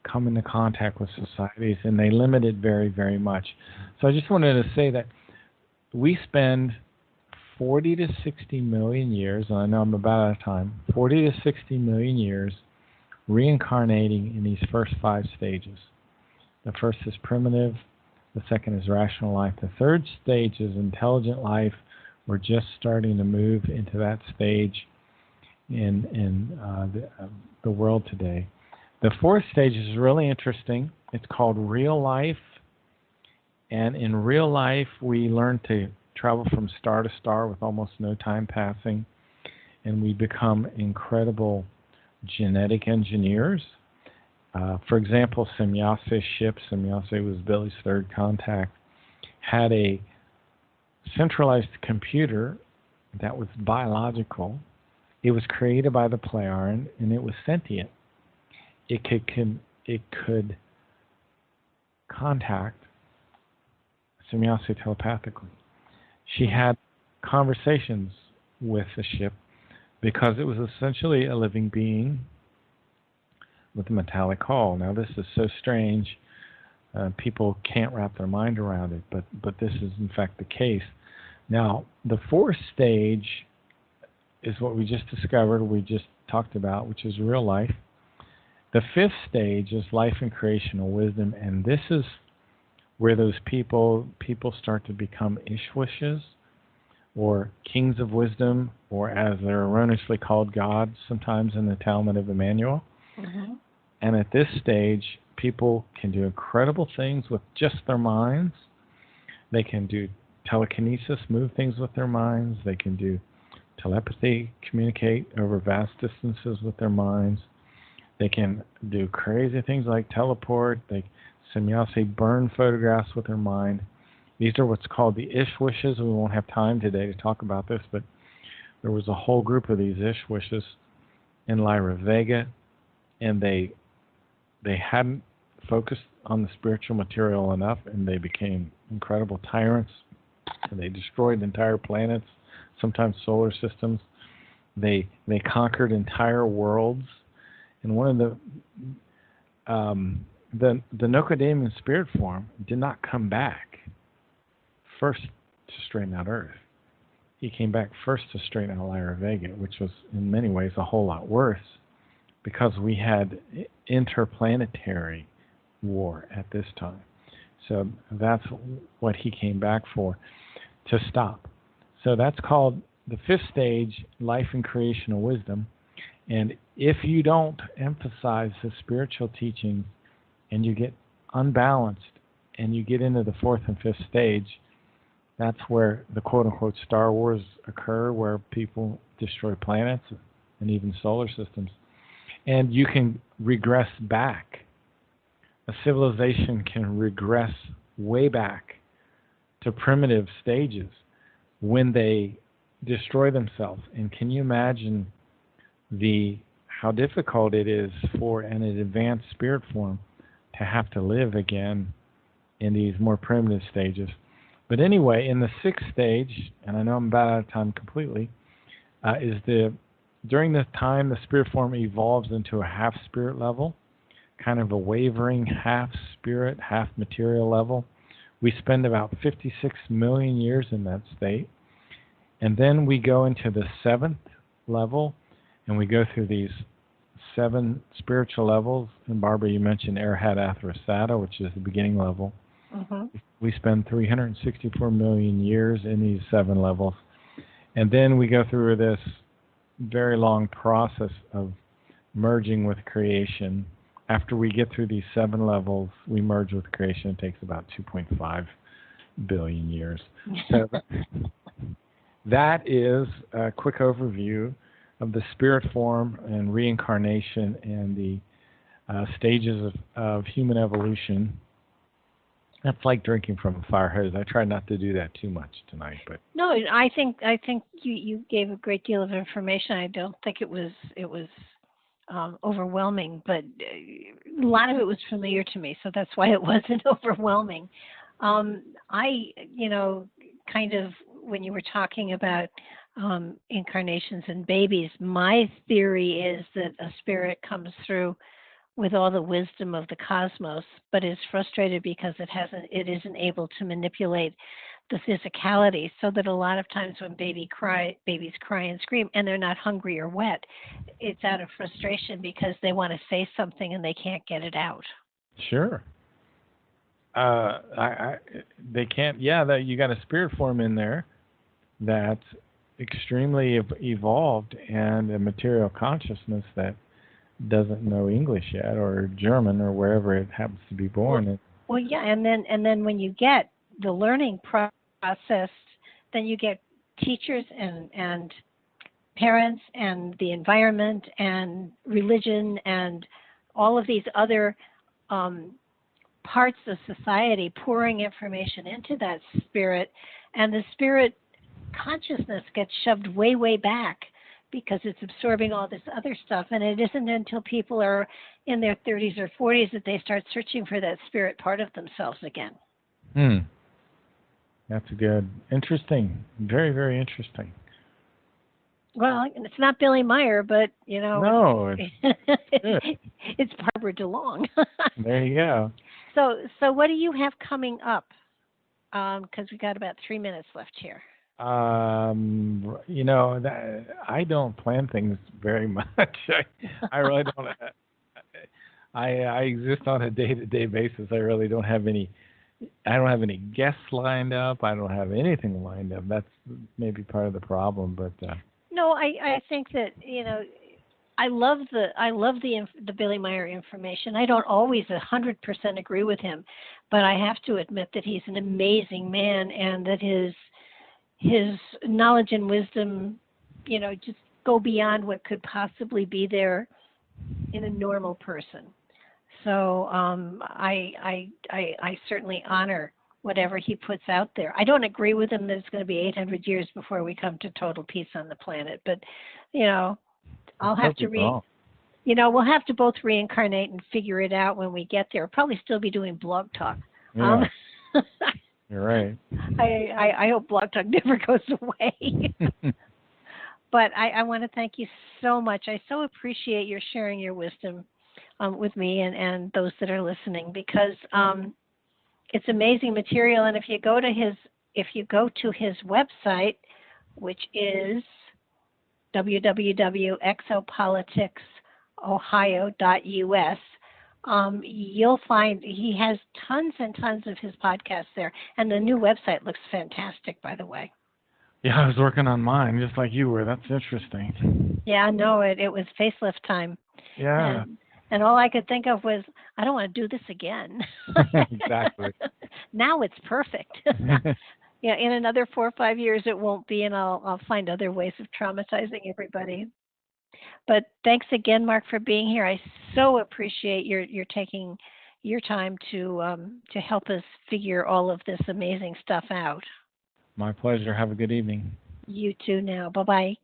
Speaker 3: come into contact with societies, and they limit it very, very much. So I just wanted to say that we spend 40 to 60 million years, and I know I'm about out of time, 40 to 60 million years reincarnating in these first 5 stages. The first is primitive, the second is rational life, the third stage is intelligent life. We're just starting to move into that stage in the world today. The fourth stage is really interesting. It's called real life. And in real life, we learn to travel from star to star with almost no time passing. And we become incredible genetic engineers. For example, Semyase's ship, Semyase was Billy's third contact, had a centralized computer that was biological. It was created by the Plejaren, and it was sentient. It could contact Semyase telepathically. She had conversations with the ship because it was essentially a living being with a metallic hull. Now, this is so strange. People can't wrap their mind around it, but this is in fact the case. Now, the fourth stage is what we just discovered, we just talked about, which is real life. The fifth stage is life and creational wisdom, and this is where those people start to become Ishwishes, or kings of wisdom, or as they're erroneously called, gods, sometimes in the Talmud of Emmanuel. Mm-hmm. And at this stage, people can do incredible things with just their minds. They can do telekinesis, move things with their minds. They can do telepathy, communicate over vast distances with their minds. They can do crazy things like teleport. They Semyase burn photographs with their mind. These are what's called the Ishwishes. We won't have time today to talk about this, but there was a whole group of these Ishwishes in Lyra Vega, and they hadn't focused on the spiritual material enough, and they became incredible tyrants, and they destroyed entire planets, sometimes solar systems. They conquered entire worlds. And one of the Nocodamian spirit form did not come back first to straighten out Earth. He came back first to straighten out Lyra Vega, which was in many ways a whole lot worse, because we had interplanetary war at this time. So that's what he came back for, to stop. So that's called the fifth stage, life and creational wisdom. And if you don't emphasize the spiritual teachings and you get unbalanced and you get into the fourth and fifth stage, that's where the quote-unquote Star Wars occur, where people destroy planets and even solar systems. And you can regress back. A civilization can regress way back to primitive stages when they destroy themselves. And can you imagine how difficult it is for an advanced spirit form to have to live again in these more primitive stages? But anyway, in the sixth stage, and I know I'm about out of time completely, during this time the spirit form evolves into a half spirit level, kind of a wavering half spirit, half material level. We spend about 56 million years in that state. And then we go into the seventh level, and we go through these 7 spiritual levels. And Barbara, you mentioned Arhat Athrasata, which is the beginning level. Mm-hmm. We spend 364 million years in these 7 levels. And then we go through this very long process of merging with creation. After we get through these 7 levels, we merge with creation. It takes about 2.5 billion years. So that is a quick overview of the spirit form and reincarnation and the stages of human evolution. That's like drinking from a fire hose. I try not to do that too much tonight, but
Speaker 2: No, I think you gave a great deal of information. I don't think it was overwhelming, but a lot of it was familiar to me, so that's why it wasn't overwhelming. I, kind of when you were talking about incarnations and babies, my theory is that a spirit comes through with all the wisdom of the cosmos, but is frustrated because it isn't able to manipulate the physicality, so that a lot of times when babies cry and scream and they're not hungry or wet, it's out of frustration because they want to say something and they can't get it out.
Speaker 3: sure. They can't. Yeah, that you got a spirit form in there that's extremely evolved and a material consciousness that doesn't know English yet or German or wherever it happens to be born.
Speaker 2: Well, yeah, and then when you get the learning process, then you get teachers and parents and the environment and religion and all of these other parts of society pouring information into that spirit, and the spirit consciousness gets shoved way, way back because it's absorbing all this other stuff. And it isn't until people are in their 30s or 40s that they start searching for that spirit part of themselves again.
Speaker 3: That's good. Interesting. Very, very interesting.
Speaker 2: Well, it's not Billy Meyer, but,
Speaker 3: No,
Speaker 2: it's Barbara DeLong.
Speaker 3: There you go.
Speaker 2: So what do you have coming up? Because we got about 3 minutes left here.
Speaker 3: I don't plan things very much. I really don't. I exist on a day-to-day basis. I really don't have any. I don't have any guests lined up. I don't have anything lined up. That's maybe part of the problem. But
Speaker 2: no, I think that I love the Billy Meyer information. I don't always 100% agree with him, but I have to admit that he's an amazing man, and that his knowledge and wisdom, just go beyond what could possibly be there in a normal person. So I certainly honor whatever he puts out there. I don't agree with him that it's going to be 800 years before we come to total peace on the planet, but I'll have to we'll have to both reincarnate and figure it out when we get there. We'll probably still be doing blog talk.
Speaker 3: Yeah. You're right.
Speaker 2: I hope Blog Talk never goes away. But I want to thank you so much. I so appreciate your sharing your wisdom with me and those that are listening, because it's amazing material. And if you go to his website, which is www.exopoliticsohio.us, you'll find he has tons and tons of his podcasts there. And the new website looks fantastic, by the way.
Speaker 3: Yeah, I was working on mine just like you were. That's interesting.
Speaker 2: Yeah, no, it was facelift time.
Speaker 3: Yeah.
Speaker 2: And all I could think of was, I don't want to do this again.
Speaker 3: Exactly.
Speaker 2: Now it's perfect. Yeah, in another 4 or 5 years it won't be, and I'll find other ways of traumatizing everybody. But thanks again, Mark, for being here. I so appreciate your taking your time to help us figure all of this amazing stuff out.
Speaker 3: My pleasure. Have a good evening.
Speaker 2: You too now. Bye-bye.